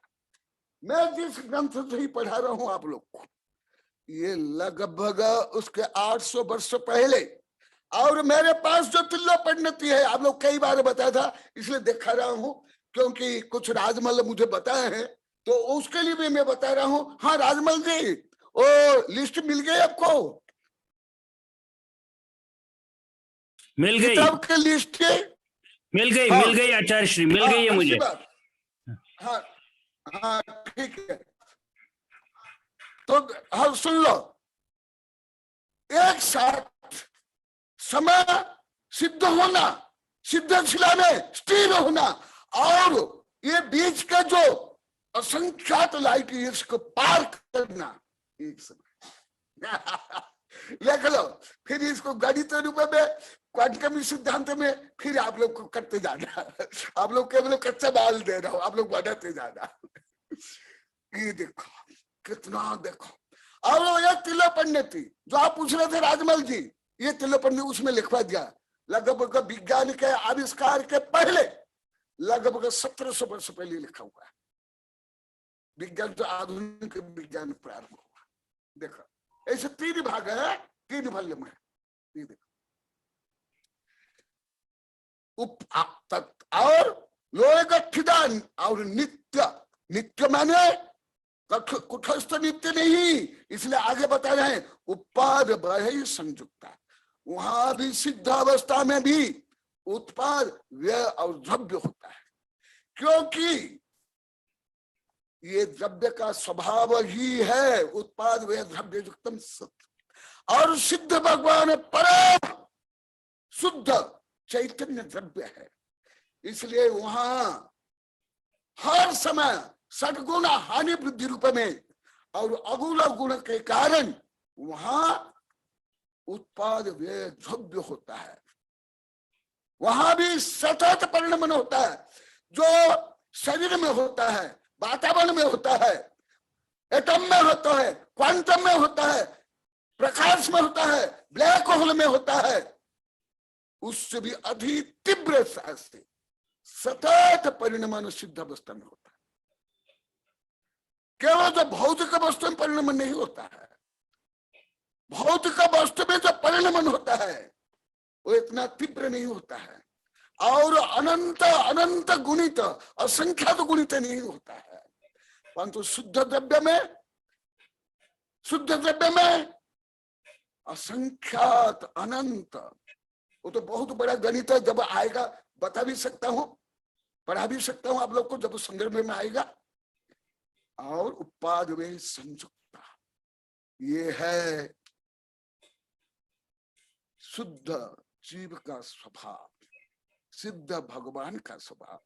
मैं जिस ग्रंथ से ही पढ़ा रहा हूं आप लोग को, ये लगभग उसके 800 वर्ष पहले। और मेरे पास जो तिल्लो परिणति है, आप लोग कई बार बताया था, इसलिए दिखा रहा हूं, क्योंकि कुछ राजमल मुझे बताए हैं तो उसके लिए भी मैं बता रहा हूं। हाँ राजमल जी, वो लिस्ट मिल गई आपको? मिल गई, किताब की लिस्ट मिल गई, हाँ, मिल गई आचार्य श्री, मिल गई है मुझे। हाँ हाँ ठीक है, तो हाँ सुन लो, एक साथ समय सिद्ध होना, सिद्धशिला में स्थिर होना, और ये बीच का जो असंख्यात लाइट ईयर्स को पार करना एक समय लिख लो। फिर इसको गणित रूप में, क्वांटम सिद्धांत में फिर आप लोग को करते जाना। आप लोग केवल कच्चा माल दे रहा हो, आप लोग बढ़ाते जाना। ये देखो कितना, देखो। और ये तिल्लो परिणति जो आप पूछ रहे थे राजमल जी, ये तिल्लो परिणति उसमें लिखवा दिया लगभग विज्ञान के आविष्कार के पहले, लगभग 1700 वर्ष पहले लिखा हुआ है। विज्ञान तो आधुनिक विज्ञान प्रारंभ हुआ। देखो ऐसे 3 भाग है, 3 वॉल्यूम है। ये देखो और लोयगठिदान और नित्य, नित्य माने कुटस्थ नित्य नहीं, इसलिए आगे बता रहे हैं उत्पाद वही संयुक्ता। वहां भी सिद्ध अवस्था में भी उत्पाद व्यय और द्रव्य होता है, क्योंकि ये द्रव्य का स्वभाव ही है उत्पाद व्यय द्रव्य युक्तम सत्य। और सिद्ध भगवान परम शुद्ध चैतन्य द्रव्य है, इसलिए वहां हर समय सद्गुण हानि वृद्धि रूप में और अगुण गुण के कारण वहां उत्पाद व्यय द्रव्य होता है। वहां भी सतत परिणमन होता है, जो शरीर में होता है, वातावरण में होता है, एटम में होता है, क्वांटम में होता है, प्रकाश में होता है, ब्लैक होल में होता है, उससे भी अधिक तीव्र से सतत परिणमन सिद्ध अवस्था में होता है। केवल जो भौतिक वस्तु में परिणमन नहीं होता है, भौतिक वस्तु में जो परिणमन होता है वो इतना तीव्र नहीं होता है, और अनंत अनंत गुणित असंख्यात गुणित नहीं होता है। परंतु शुद्ध द्रव्य में असंख्यात अनंत, वो तो बहुत बड़ा गणित है, जब आएगा बता भी सकता हूं, पढ़ा भी सकता हूं आप लोग को, जब संदर्भ में आएगा। और उत्पाद में संयुक्ता, ये है शुद्ध जीव का स्वभाव, सिद्ध भगवान का स्वभाव,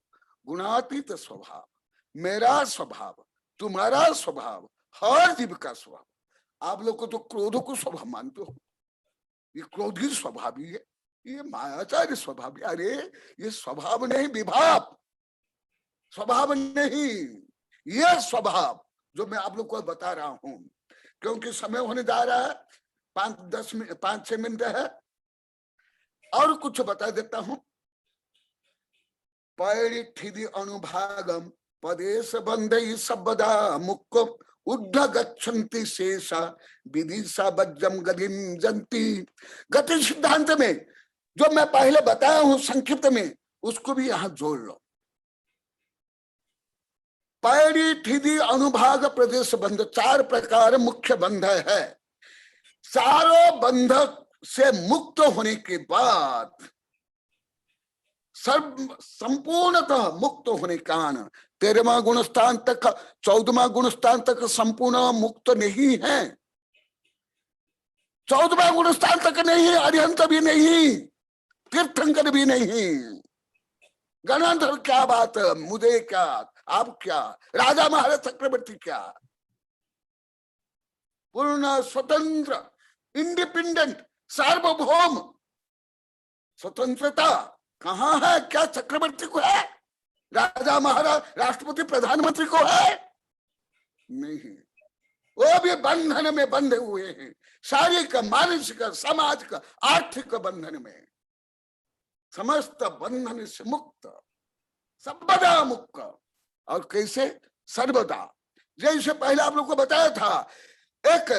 गुणातीत स्वभाव, मेरा स्वभाव, तुम्हारा स्वभाव, हर जीव का स्वभाव। आप लोग को तो क्रोध को स्वभाव मानते हो, ये क्रोधी स्वभाव ही है, ये मायाचार्य स्वभाव। अरे ये स्वभाव नहीं, विभाव, स्वभाव नहीं, ये स्वभाव जो मैं आप लोग को बता रहा हूं। क्योंकि समय होने जा रहा है, 5-6 मिनट है, और कुछ बता देता हूं। पैरिठिदि अनुभागम पदेश बंधई सबदा मुक्को उड्ढ गच्छन्ति शेषा विदिशा वज्रम गतिम जंती। गति सिद्धांत में जो मैं पहले बताया हूं संक्षिप्त में, उसको भी यहां जोड़ लो। पैरिठिदि अनुभाग प्रदेश बंध, 4 प्रकार मुख्य बंध है। चारों बंधक से मुक्त होने के बाद संपूर्णतः मुक्त होने का कारण 13वां गुणस्थान तक 14वां गुणस्थान तक संपूर्ण मुक्त नहीं है, 14वां गुणस्थान तक नहीं, अरिहंत भी नहीं, तीर्थंकर भी नहीं, गणाधर क्या बात है, मुझे क्या, आप क्या, राजा महाराज चक्रवर्ती क्या, पूर्ण स्वतंत्र इंडिपेंडेंट सार्वभौम स्वतंत्रता कहाँ है? क्या चक्रवर्ती को है? राजा महाराज राष्ट्रपति प्रधानमंत्री को है? नहीं, वो भी बंधन में बंधे हुए हैं, शारीरिक मानसिक सामाजिक आर्थिक बंधन में, समस्त बंधन से मुक्त, सर्वदा मुक्त। और कैसे? सर्वदा। जैसे पहले आप लोग को बताया था, एक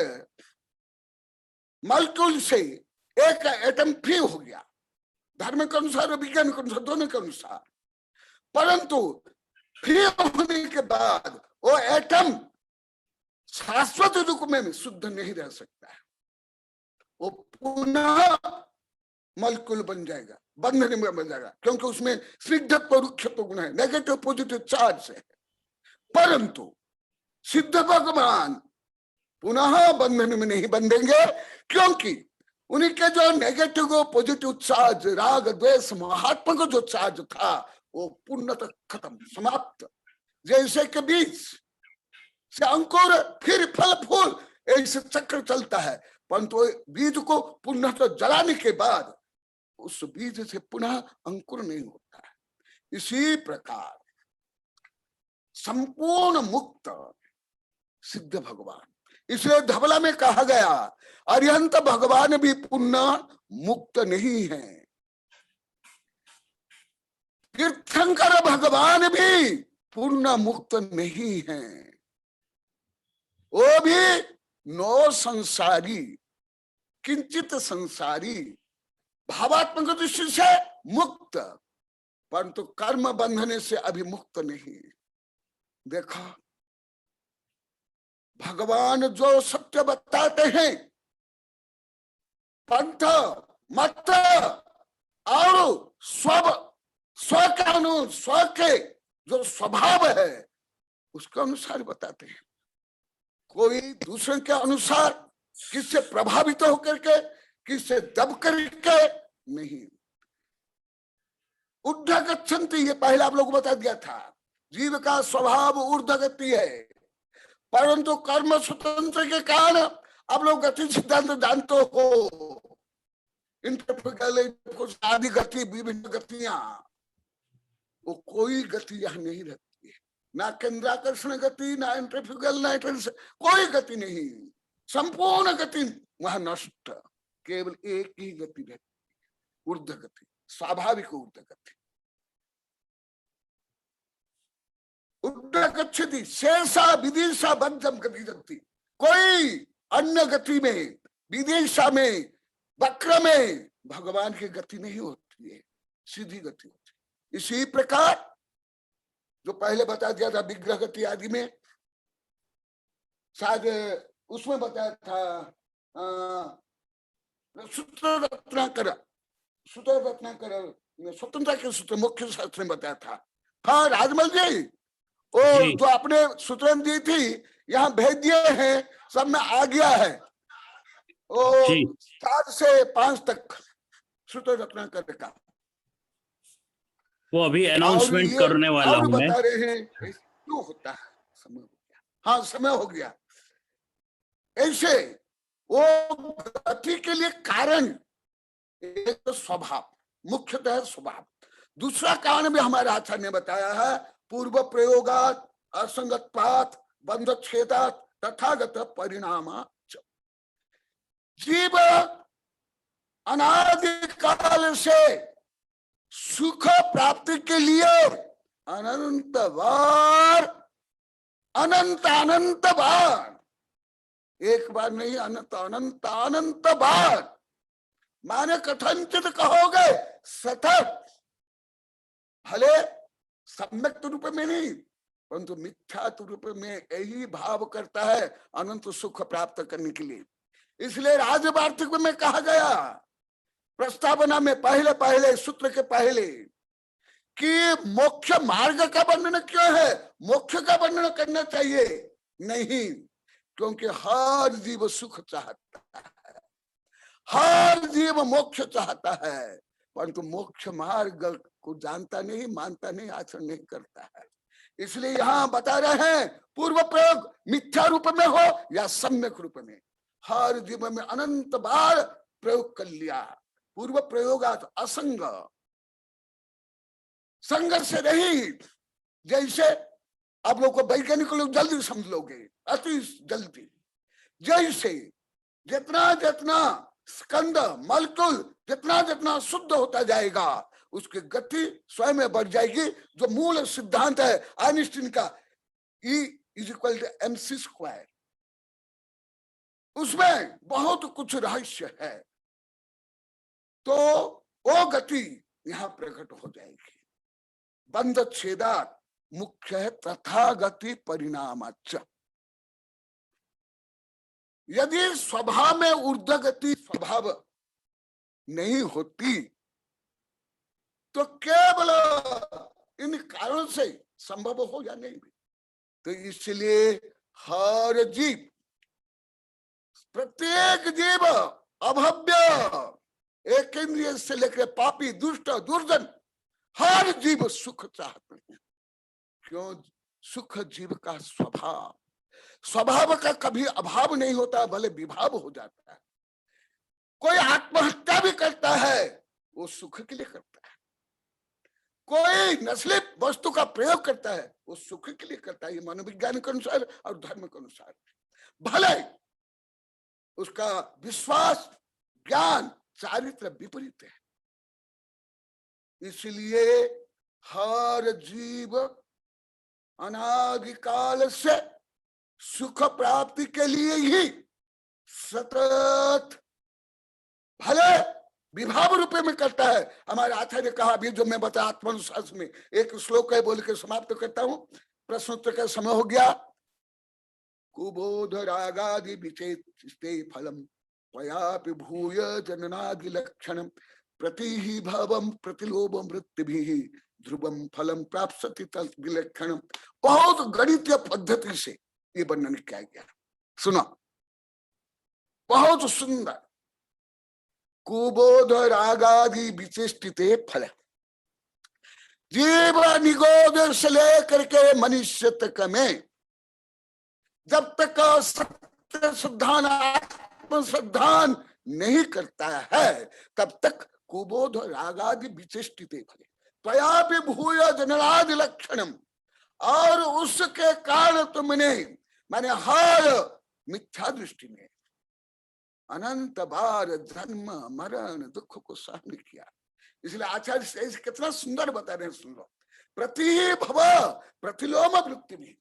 मॉलिक्यूल से एक एटम फ्री हो गया, धर्म के अनुसार और विज्ञान के अनुसार, दोनों के अनुसार, परंतु फ्री होने के बाद वो एटम शाश्वत रूप में शुद्ध नहीं रह सकता है, वो पुनः मॉलिक्यूल बन जाएगा, बंधन में बन जाएगा, क्योंकि उसमें स्निग्धत्व रुक्षत्व गुण है, नेगेटिव पॉजिटिव चार्ज है। परंतु सिद्ध भगवान पुनः बंधन में नहीं बंधेंगे, क्योंकि उनके जो नेगेटिव पॉजिटिव चार्ज, राग द्वेष महात्मा जो चार्ज था, वो पूर्णतः खत्म, समाप्त। जैसे कि बीज से अंकुर फिर फल फूल, ऐसे चक्र चलता है, परंतु बीज को पुनः जलाने के बाद उस बीज से पुनः अंकुर नहीं होता है। इसी प्रकार संपूर्ण मुक्त सिद्ध भगवान, इसलिए धवला में कहा गया अरिहंत भगवान भी पुनः मुक्त नहीं है, तीर्थंकर भगवान भी पूर्ण मुक्त नहीं है, वो भी नो संसारी, किंचित संसारी, भावात्मक दृष्टि से मुक्त, परंतु कर्म बंधने से अभी मुक्त नहीं। देखा, भगवान जो सत्य बताते हैं, पंथ मत और स्व के जो स्वभाव है उसके अनुसार बताते हैं, कोई दूसरे के अनुसार किससे प्रभावित होकर के, किससे दब करके नहीं। ऊर्ध्व गच्छन्ति, ये पहले आप लोगों को बता दिया था, जीव का स्वभाव ऊर्ध्व गति है, परंतु कर्म स्वतंत्र के कारण आप लोग गति सिद्धांत जानते हो, आदि गति, विभिन्न गतियां, वो कोई गति यहां नहीं रहती है, ना केंद्राकर्षण गति, ना इंटरफ्यूगल, ना कोई गति नहीं, संपूर्ण गति वहां नष्ट, केवल एक ही गति रहती है, ऊर्ध्व गति, स्वाभाविक ऊर्ध्व गति। गच्छति शेषा विदिशा बद्धम गति जगती, कोई अन्य गति में, विदिशा में, वक्र में भगवान की गति नहीं होती है, सीधी गति होती है। इसी प्रकार जो पहले बता दिया था विग्रह गति आदि में, शायद उसमें बताया था सूत्र रत्नाकर स्वतंत्रता के सूत्र मुख्य शास्त्र में बताया था। हाँ राजमल जी, वो जो आपने सूत्र दी थी यहाँ भेज दिए हैं, सब में आ गया है, वो 4 से 5 तक सूत्र रत्नाकर का, वो अभी अनाउंसमेंट करने वाला हूं मैं। बता रहे हैं क्यों होता है, समय हो गया, हाँ समय हो गया। ऐसे वो गति के लिए कारण एक तो स्वभाव, मुख्यतः स्वभाव, दूसरा कारण भी हमारे आचार्य ने बताया है, पूर्व प्रयोगात असंगत्वात् बंधच्छेदात् तथागत परिणाम। जीव अनादिकाल से सुख प्राप्ति के लिए अनंत बार, एक बार नहीं, अनंत बार, माने कथनचित कहोगे सतत, भले सम्यक रूप में नहीं परंतु मिथ्या रूप में यही भाव करता है अनंत सुख प्राप्त करने के लिए। इसलिए राजवार्तिक में कहा गया प्रस्तावना में पहले सूत्र के पहले कि मोक्ष मार्ग का वर्णन क्यों है, मोक्ष का वर्णन करना चाहिए नहीं, क्योंकि हर जीव सुख चाहता है, हर जीव मोक्ष चाहता है, परंतु मोक्ष मार्ग को जानता नहीं, मानता नहीं, आचरण नहीं करता है। इसलिए यहां बता रहे हैं पूर्व प्रयोग मिथ्या रूप में हो या सम्यक रूप में, हर जीव में अनंत बार प्रयोग कर लिया। पूर्व प्रयोगात असंग, संग से रहित। जैसे आप लोग को वैज्ञानिक लोग जल्दी समझ लोगे, अति जल्दी। जैसे जितना जितना स्कंद मलकुल जितना जितना शुद्ध होता जाएगा उसकी गति स्वयं में बढ़ जाएगी। जो मूल सिद्धांत है आइंस्टीन का E = mc², उसमें बहुत कुछ रहस्य है, तो वो गति यहां प्रकट हो जाएगी। बंध छेदात मुख्य है तथागति परिणामाच। यदि स्वभाव में ऊर्ध्वगति स्वभाव नहीं होती तो केवल इन कारणों से संभव हो या नहीं भी। तो इसलिए हर जीव, प्रत्येक जीव अभव्य, एक इंद्रिय से लेकर पापी दुष्ट दुर्जन, हर जीव सुख चाहते हैं। क्यों? सुख जीव का स्वभाव, स्वभाव का कभी अभाव नहीं होता, भले विभाव हो जाता है। कोई आत्महत्या भी करता है वो सुख के लिए करता है, कोई नस्ली वस्तु का प्रयोग करता है वो सुख के लिए करता है। ये मनोविज्ञान के अनुसार और धर्म के अनुसार, भले उसका विश्वास ज्ञान चारित्र विपरीत है। इसलिए हर जीव अनादिकाल से सुख प्राप्ति के लिए ही सतत भले विभाव रूपे में करता है। हमारे आचार्य ने कहा, अभी जो मैं बताया आत्मानुशासन में एक श्लोक है, बोल के समाप्त करता हूं, प्रश्नोत्तर का समय हो गया। कुबोध रागादि विचेष्टे फलम त्वयापि भूय जननादि लक्षणम प्रतिहि भवम प्रतिलोभम वृत्तिभिः ध्रुवम फलम प्राप्स्यति तद्विलक्षणम। बहुत गणितीय पद्धति से ये वर्णन किया गया, सुना, बहुत सुंदर। कुबोध रागादि विचेष्टिते फल, जीव निगोद से लेकर के मनुष्य तक में जब तक सत्य श्रद्धान आत्म श्रद्धान नहीं करता है तब तक कुबोध रागादि विचेष्टिते फल त्वया भी भूय जननादि लक्षणम। और उसके कारण तुमने, माने हर मिथ्या दृष्टि में अनंत बार जन्म मरण दुख को सहन किया। इसलिए आचार्य से कितना सुंदर बता रहे हैं, सुन लो। प्रतिभव प्रतिलोम वृत्ति भी,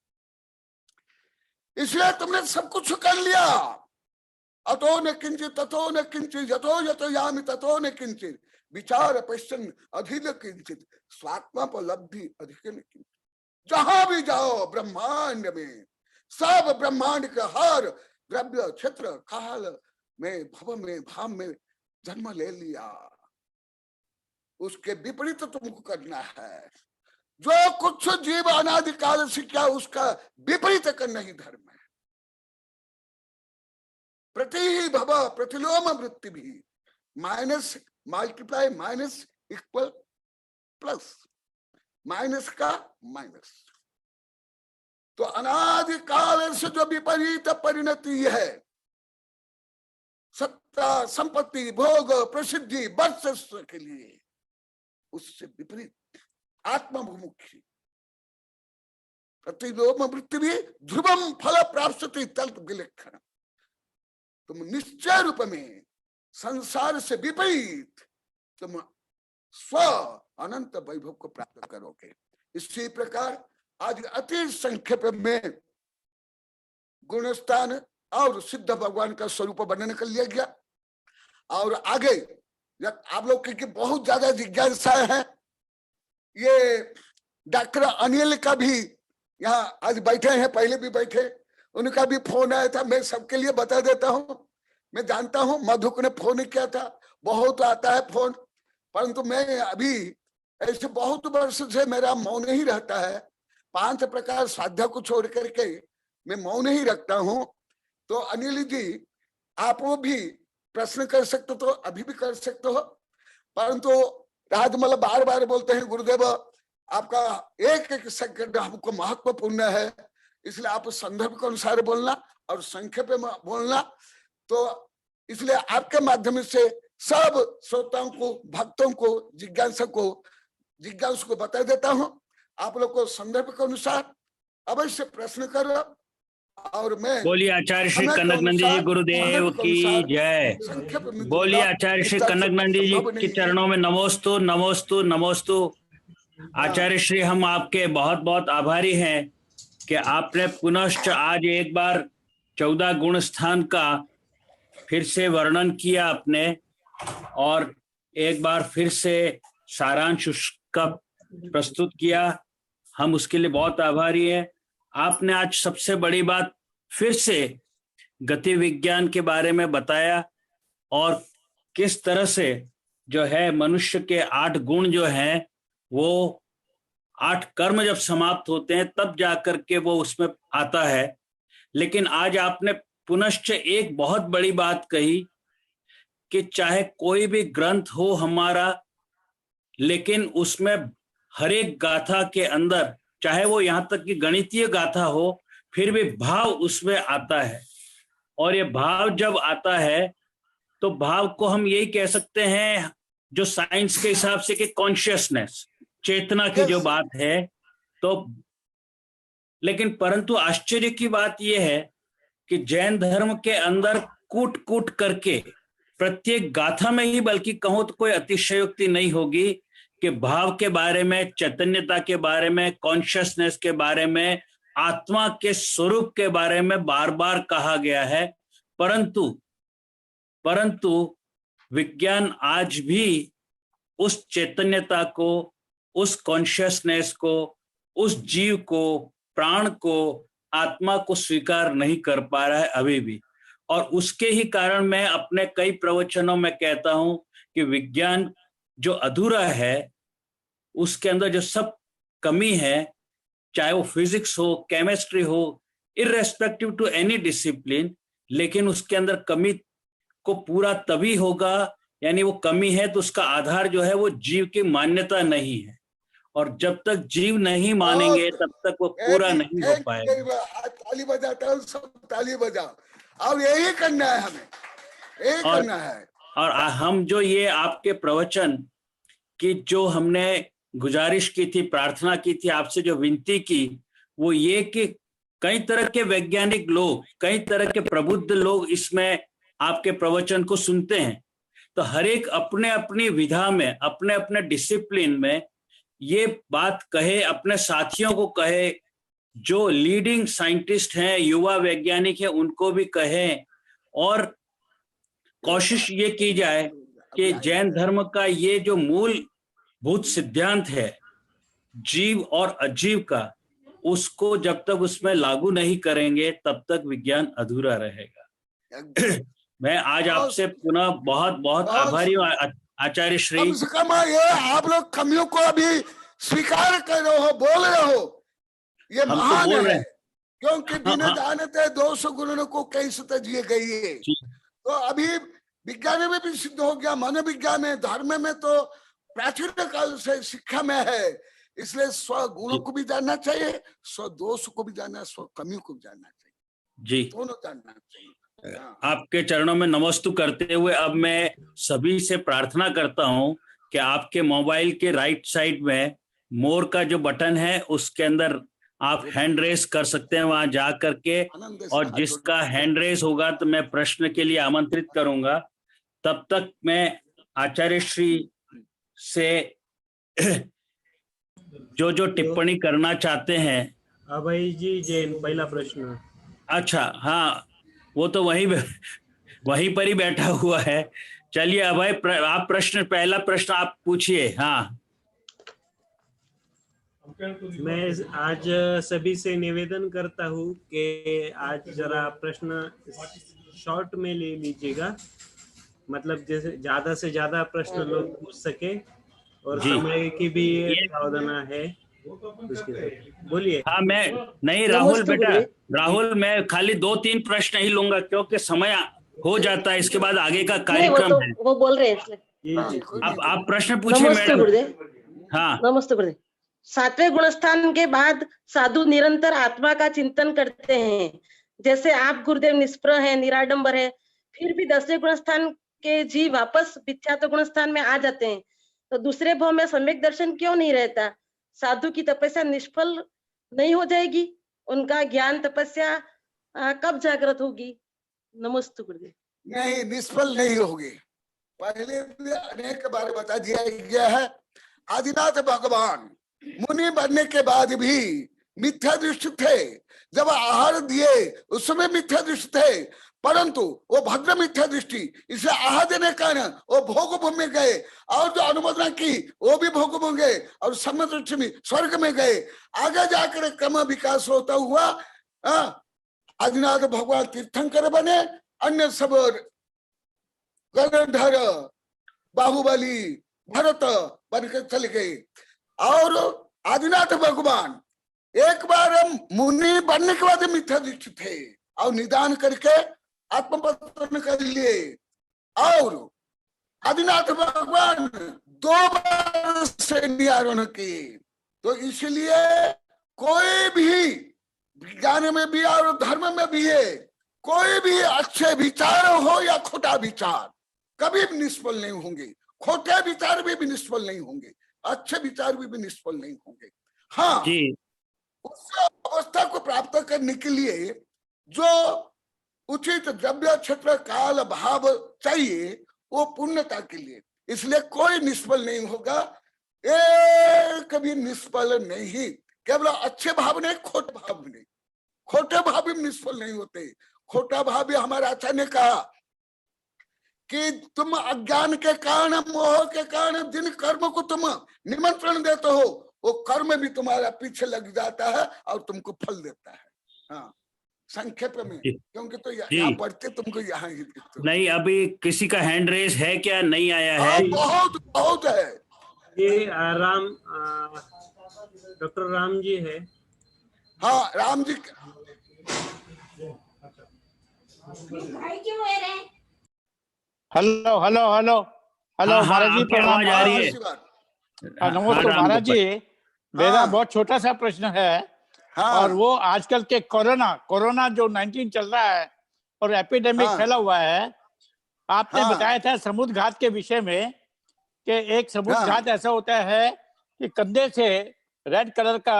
इसलिए तुमने सब कुछ कर लिया। अतो न किंचित ततो न किंचित यतो यतो यामि ततो न किंचित विचार पश्चन अधिक किंचित स्वात्मापलब्धि अधिक न किंचित। जहां भी जाओ ब्रह्मांड में, सब ब्रह्मांड के हर द्रव्य क्षेत्र काल में भव में भाव में जन्म ले लिया, उसके विपरीत तुमको करना है। जो कुछ जीव अनादिकाल से क्या उसका विपरीत करना ही धर्म है। प्रति भव प्रतिलोम वृत्ति भी, minus multiply minus equal plus, minus का माइनस। तो अनादिकाल से जो विपरीत परिणति है, सत्ता संपत्ति भोग प्रसिद्धि वर्चस्व के लिए, उससे विपरीत आत्ममुखी प्रतिलोम वृत्ति भी ध्रुवम फल प्राप्स्यति तल्प विलक्षण। तुम निश्चय रूप में संसार से विपरीत तुम स्व अनंत वैभव को प्राप्त करोगे। इसी प्रकार आज अति संक्षेप में गुणस्थान और सिद्ध भगवान का स्वरूप वर्णन कर लिया गया। और आगे जब आप लोग की बहुत ज्यादा जिज्ञासा है, ये डॉक्टर अनिल का भी यहाँ आज बैठे हैं, पहले भी बैठे, उनका भी फोन आया था, मैं सबके लिए बता देता हूँ। मैं जानता हूं मधुक ने फोन किया था, बहुत आता है फोन, परंतु मैं अभी ऐसे बहुत वर्ष से मेरा मौन ही रहता है। 5 प्रकार साध्या को छोड़ करके मैं मौन ही रखता हूं। तो अनिल जी, आप वो भी प्रश्न कर सकते तो अभी भी कर सकते हो, परंतु राजमल बार बार बोलते हैं गुरुदेव आपका एक एक सेकंड हमको महत्वपूर्ण है, इसलिए आप संदर्भ के अनुसार बोलना और संक्षेप में बोलना। तो इसलिए आपके माध्यम से सब श्रोताओं को, भक्तों को, जिज्ञासु को बता देता हूं। आप लोग को संदर्भ के अनुसार अवश्य प्रश्न करो और मैं बोलिए आचार्य श्री समय के कनक नंदी जी अनुसार, गुरुदेव संदर्भ के की अनुसार जय। संक्षेप में बोलिए दूंगा। आचार्य श्री इसका कनक नंदी जी संभव के नहीं है। चरणों में नमोस्तु नमोस्तु नमोस्तु। आचार्य श्री, हम आपके बहुत बहुत आभारी हैं कि आपने पुनश्च आज एक बार 14 गुण स्थान का फिर से वर्णन किया आपने, और एक बार फिर से सारांश उसका प्रस्तुत किया। हम उसके लिए बहुत आभारी हैं। आपने आज सबसे बड़ी बात फिर से गति विज्ञान के बारे में बताया, और किस तरह से जो है मनुष्य के 8 गुण जो हैं वो 8 कर्म जब समाप्त होते हैं तब जाकर के वो उसमें आता है। लेकिन आज आपने पुनश्च एक बहुत बड़ी बात कही कि चाहे कोई भी ग्रंथ हो हमारा, लेकिन उसमें हर एक गाथा के अंदर, चाहे वो यहाँ तक कि गणितीय गाथा हो, फिर भी भाव उसमें आता है। और ये भाव जब आता है तो भाव को हम यही कह सकते हैं जो साइंस के हिसाब से कि कॉन्शियसनेस, चेतना की जो बात है। तो लेकिन परंतु आश्चर्य की बात यह है कि जैन धर्म के अंदर कूट कूट करके प्रत्येक गाथा में ही, बल्कि कहूं तो कोई अतिशयोक्ति नहीं होगी, कि भाव के बारे में, चैतन्यता के बारे में, कॉन्शियसनेस के बारे में, आत्मा के स्वरूप के बारे में बार बार कहा गया है। परंतु विज्ञान आज भी उस चैतन्यता को, उस कॉन्शियसनेस को, उस जीव को, प्राण को, आत्मा को स्वीकार नहीं कर पा रहा है अभी भी। और उसके ही कारण मैं अपने कई प्रवचनों में कहता हूं कि विज्ञान जो अधूरा है, उसके अंदर जो सब कमी है, चाहे वो फिजिक्स हो, केमिस्ट्री हो, इररेस्पेक्टिव टू एनी डिसिप्लिन, लेकिन उसके अंदर कमी को पूरा तभी होगा, यानी वो कमी है तो उसका आधार जो है वो जीव की मान्यता नहीं है, और जब तक जीव नहीं मानेंगे तब तक वो पूरा नहीं हो पाएगा। ताली बजाता हूँ, सब ताली बजाओ, और यही करना है हमें, यही करना है। और हम जो ये आपके प्रवचन की जो हमने गुजारिश की थी, प्रार्थना की थी, आपसे जो विनती की, वो ये कि कई तरह के वैज्ञानिक लोग, कई तरह के प्रबुद्ध लोग इसमें आपके प्रवचन को सुनते हैं। तो हर एक अपने अपनी विधा में, अपने अपने डिसिप्लिन में ये बात कहे, अपने साथियों को कहे, जो लीडिंग साइंटिस्ट हैं, युवा वैज्ञानिक हैं, उनको भी कहें, और कोशिश ये की जाए कि जैन धर्म का ये जो मूलभूत सिद्धांत है जीव और अजीव का, उसको जब तक उसमें लागू नहीं करेंगे तब तक विज्ञान अधूरा रहेगा। मैं आज आपसे पुनः बहुत बहुत आभारी हूँ आचार्य श्री। कम से कम ये आप लोग कमियों को अभी स्वीकार कर रहे हो, बोल रहे हो, ये महान है, क्योंकि बिना जानते 200 गुणों को कैसे तजिए गई है। तो अभी विज्ञान में भी सिद्ध हो गया, मनोविज्ञान में, धर्म में तो प्राचीन काल से शिक्षा में है, इसलिए स्व गुणों को भी जानना चाहिए, स्व दोष को भी जानना, स्व कमियों को भी जानना चाहिए, जी दोनों जानना चाहिए। आपके चरणों में नमस्तु करते हुए अब मैं सभी से प्रार्थना करता हूं कि आपके मोबाइल के राइट साइड में मोर का जो बटन है उसके अंदर आप हैंड रेस कर सकते हैं, वहां जा करके, और जिसका हैंड रेस होगा तो मैं प्रश्न के लिए आमंत्रित करूंगा। तब तक मैं आचार्य श्री से जो जो टिप्पणी करना चाहते हैं। अभय जी जैन, पहला प्रश्न। अच्छा, हाँ, वो तो वहीं पर ही बैठा हुआ है। चलिए अभय, आप पहला प्रश्न आप पूछिए। हाँ, मैं आज सभी से निवेदन करता हूँ कि आज जरा प्रश्न शॉर्ट में ले लीजिएगा, मतलब जैसे ज्यादा से ज्यादा प्रश्न लोग पूछ सके और जी। समय की भी प्रावधान है उसके साथ। बोलिए। हाँ मैं नहीं राहुल नमस्ते बेटा, गुरुदेव। राहुल मैं खाली 2-3 प्रश्न ही लूंगा क्योंकि समय हो जाता है, इसके बाद आगे का नहीं, वो कार्यक्रम तो है। वो बोल रहे हैं इसलिए। जी हाँ, जी कोई जी। नहीं, आप प्रश्न पूछिए नमस्ते मैडम। गुरुदेव। हाँ नमस्ते गुरुदेव। 7वें गुणस्थान के बाद साधु निरंतर आत्मा का चिंतन करते हैं, जैसे आप गुरुदेव निष्प्रह है, निराडंबर है, फिर भी 10वें गुणस्थान के जीव वापस मिथ्यात्व गुणस्थान में आ जाते हैं, तो दूसरे भाव में सम्यक दर्शन क्यों नहीं रहता? साधु की तपस्या निष्फल नहीं हो जाएगी? उनका ज्ञान तपस्या कब जागृत होगी? नमस्ते गुरुदेव। नहीं, निष्फल नहीं होगी। पहले भी अनेक बार बता दिया गया है, आदिनाथ भगवान मुनि बनने के बाद भी मिथ्या दृष्टि थे। जब आहार दिए उस समय मिथ्या दृष्टि थे, परंतु वो भद्र मिथ्या दृष्टि, इसे आहार देने के कारण वो भोग भूमि में गए, और जो अनुमोदना की वो भी भोग भूमि गए, और सम्यक दृष्टि में स्वर्ग में गए। आगे जाकर क्रम विकास होता हुआ आदिनाथ भगवान तीर्थंकर बने, अन्य सब गणधर, बाहुबली, भरत बनकर चले गए। और आदिनाथ भगवान एक बार मुनि बनने के बाद मिथ्या दृष्टि थे और निदान करके आत्मपतन कर लिए। और आदिनाथ भगवान 2 बार श्रेणी आरोहण किए। तो इसलिए कोई भी विज्ञान में भी और धर्म में भी है, कोई भी अच्छे विचार हो या खोटा विचार कभी भी निष्फल नहीं होंगे। खोटे विचार भी निष्फल नहीं होंगे, अच्छे विचार भी निष्फल नहीं होंगे। हाँ जी उस अवस्था को प्राप्त करने के लिए जो उचित द्रव्य क्षेत्र काल भाव चाहिए वो पूर्णता के लिए, इसलिए कोई निष्फल नहीं होगा, एक भी निष्फल नहीं। केवल अच्छे भाव नहीं, खोटे भाव नहीं, खोटे भाव भी निष्फल नहीं होते। खोटा भाव भी हमारे आचार्य ने कहा कि तुम अज्ञान के कारण, मोह के कारण जिन कर्म को तुम निमंत्रण देते हो, वो कर्म भी तुम्हारा पीछे लग जाता है और तुमको फल देता है। हाँ संक्षेप में, क्योंकि तो यहाँ पढ़ते तुमको यहाँ ही दिखते। नहीं अभी किसी का हैंड रेस है क्या? नहीं आया है? बहुत बहुत है। ये डॉक्टर राम जी है। हाँ Ram ji. Hello hello hello hello हाँ, महाराज जी, आपकी प्रणाम। आवाज आ रही है। नमस्ते महाराज जी। मेरा बहुत छोटा सा प्रश्न है। हाँ। और वो आजकल के कोरोना जो 19 चल रहा है और एपिडेमिक फैला हुआ है, आपने बताया था समुद्र घात के विषय में कि एक समुद्र घात ऐसा होता है कि कंधे से रेड कलर का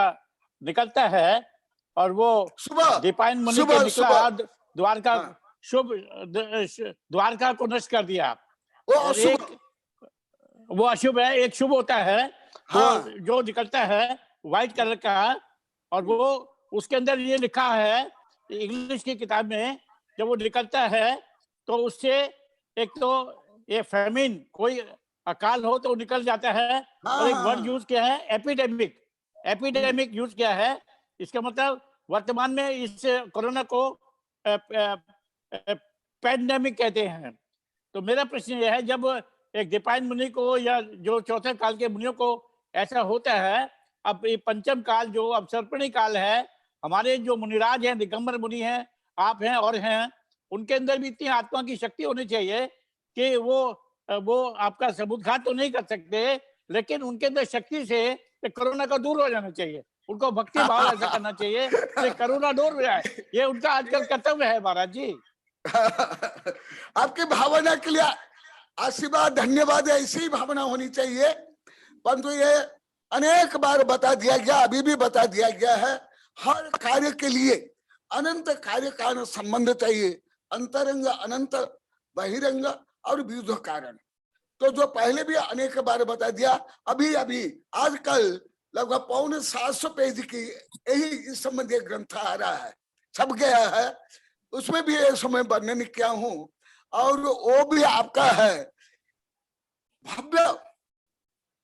निकलता है और वो दीपायन मुनि के निकला, द्वारका शुभ द्वारका को नष्ट कर दिया। वो अशुभ है, एक शुभ होता है। तो जो निकलता है व्हाइट कलर का, और वो उसके अंदर ये लिखा है इंग्लिश की किताब में, जब वो निकलता है तो उससे एक तो ये फेमिन, कोई अकाल हो तो निकल जाता है। और एक वर्ड यूज किया है एपिडेमिक, एपिडेमिक यूज किया है। इसका मतलब वर्तमान में इस कोरोना को पैंडेमिक कहते हैं। तो मेरा प्रश्न यह है, जब एक दीपायन मुनि को या जो चौथे काल के मुनियों को ऐसा होता है, अब ये पंचम काल जो अब सर्पणी काल है, हमारे जो मुनिराज हैं, दिगंबर मुनि हैं, आप हैं और हैं, उनके अंदर भी इतनी आत्मा की शक्ति होनी चाहिए कि वो आपका समुद्घात तो नहीं कर सकते, लेकिन उनके अंदर शक्ति से कोरोना का दूर हो जाना चाहिए। उनको भक्ति भाव ऐसा करना चाहिए कि कोरोना दूर हो जाए। ये उनका आजकल कर्तव्य है महाराज जी। आपकी भावना के लिए आशीर्वाद, धन्यवाद। ऐसी ही भावना होनी चाहिए। परंतु ये अनेक बार बता दिया गया, अभी भी बता दिया गया है, हर कार्य के लिए अनंत कार्य कारण संबंध चाहिए। अंतरंग, अनंत, बहिरंग और विरुद्ध कारण। तो जो पहले भी अनेक बार बता दिया, अभी आजकल लगभग 750 पेज की यही इस संबंधी ग्रंथ आ रहा है, छप गया है। उसमें भी इस समय वर्णन किया हूं, और वो भी आपका है भव्य।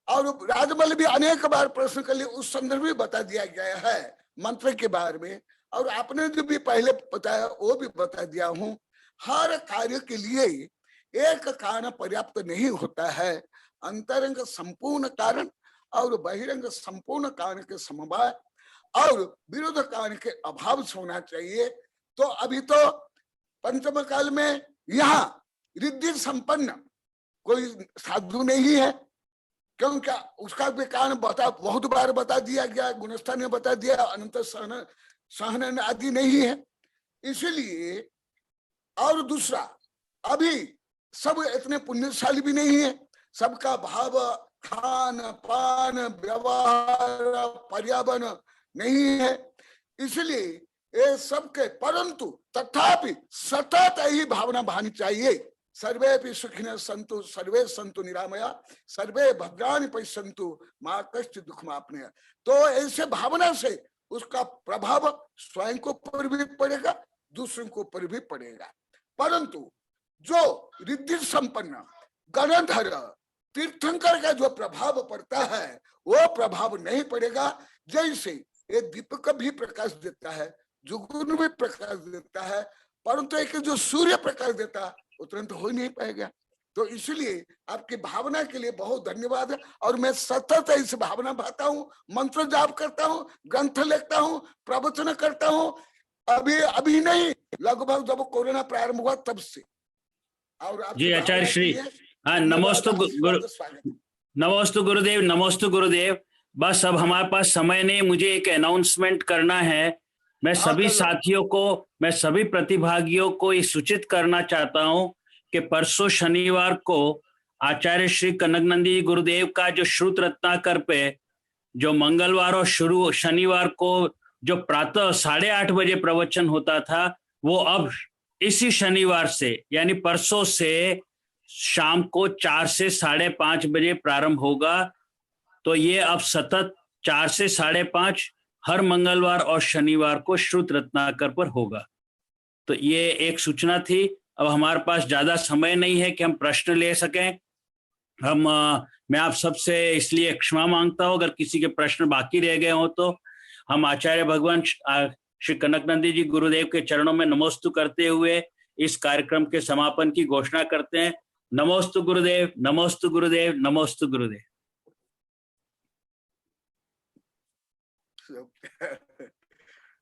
और राजमल भी अनेक बार प्रश्न कर लिए, उस संदर्भ में बता दिया गया है मंत्र के बारे में। और आपने जो भी पहले बताया वो भी बता दिया हूं। हर कार्य के लिए एक कारण पर्याप्त नहीं होता है। अंतरंग संपूर्ण कारण और बहिरंग संपूर्ण कारण के समवाय और विरोध कारण के अभाव से होना चाहिए। तो अभी तो पंचम काल में यहाँ रिद्धि संपन्न कोई साधु नहीं है, क्योंकि उसका भी कारण बहुत बार बता दिया गया, गुणस्थान ने बता दिया, अनंत सहन आदि नहीं है। इसलिए और दूसरा, अभी सब इतने पुण्यशाली भी नहीं है, सबका भाव, खान पान, व्यवहार, पर्यावरण नहीं है। इसलिए ये सबके, परंतु तथापि सतत यही भावना भानी चाहिए, सर्वे भी सुखिनः सन्तु, सर्वे सन्तु निरामया, सर्वे भद्राणि पश्यन्तु, मां कश्चित् दुःखमाप्नुयात्। तो ऐसे भावना से उसका प्रभाव स्वयं को पर भी पड़ेगा, दूसरों को पर भी पड़ेगा। परंतु जो रिद्धि संपन्न गणधर तीर्थंकर का जो प्रभाव पड़ता है, वो प्रभाव नहीं पड़ेगा। जैसे ये दीपक भी प्रकाश देता है, जुगुन भी प्रकाश देता है, परंतु एक जो सूर्य प्रकाश देता है वो तुरंत हो नहीं पाएगा। तो इसलिए आपकी भावना के लिए बहुत धन्यवाद। और मैं सतत इस भावना भाता हूँ, मंत्र जाप करता हूँ, ग्रंथ लिखता हूँ, प्रवचन करता हूँ। अभी नहीं, लगभग जब कोरोना प्रारंभ हुआ तब से। और जी आचार्य श्री, हाँ, नमोस्तु गुरुदेव, नमोस्तु गुरुदेव। बस अब हमारे पास समय नहीं, मुझे एक अनाउंसमेंट करना है। मैं सभी साथियों को, मैं सभी प्रतिभागियों को ये सूचित करना चाहता हूं कि परसों शनिवार को आचार्य श्री कनकनंदी गुरुदेव का जो श्रुत रत्नाकर पे जो मंगलवार और शनिवार को जो प्रातः 8:30 बजे प्रवचन होता था, वो अब इसी शनिवार से यानी परसों से शाम को 4 से 5:30 बजे प्रारंभ होगा। तो ये अब सतत 4 से 5:30 हर मंगलवार और शनिवार को श्रुत रत्नाकर पर होगा। तो ये एक सूचना थी। अब हमारे पास ज्यादा समय नहीं है कि हम प्रश्न ले सकें। मैं आप सबसे इसलिए क्षमा मांगता हूं, अगर किसी के प्रश्न बाकी रह गए हो तो हम आचार्य भगवान श्री कनकनंदी जी गुरुदेव के चरणों में नमोस्तु करते हुए इस कार्यक्रम के समापन की घोषणा करते हैं। नमोस्तु गुरुदेव, नमोस्तु गुरुदेव, नमोस्तु गुरुदेव।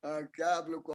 क्या आप लोग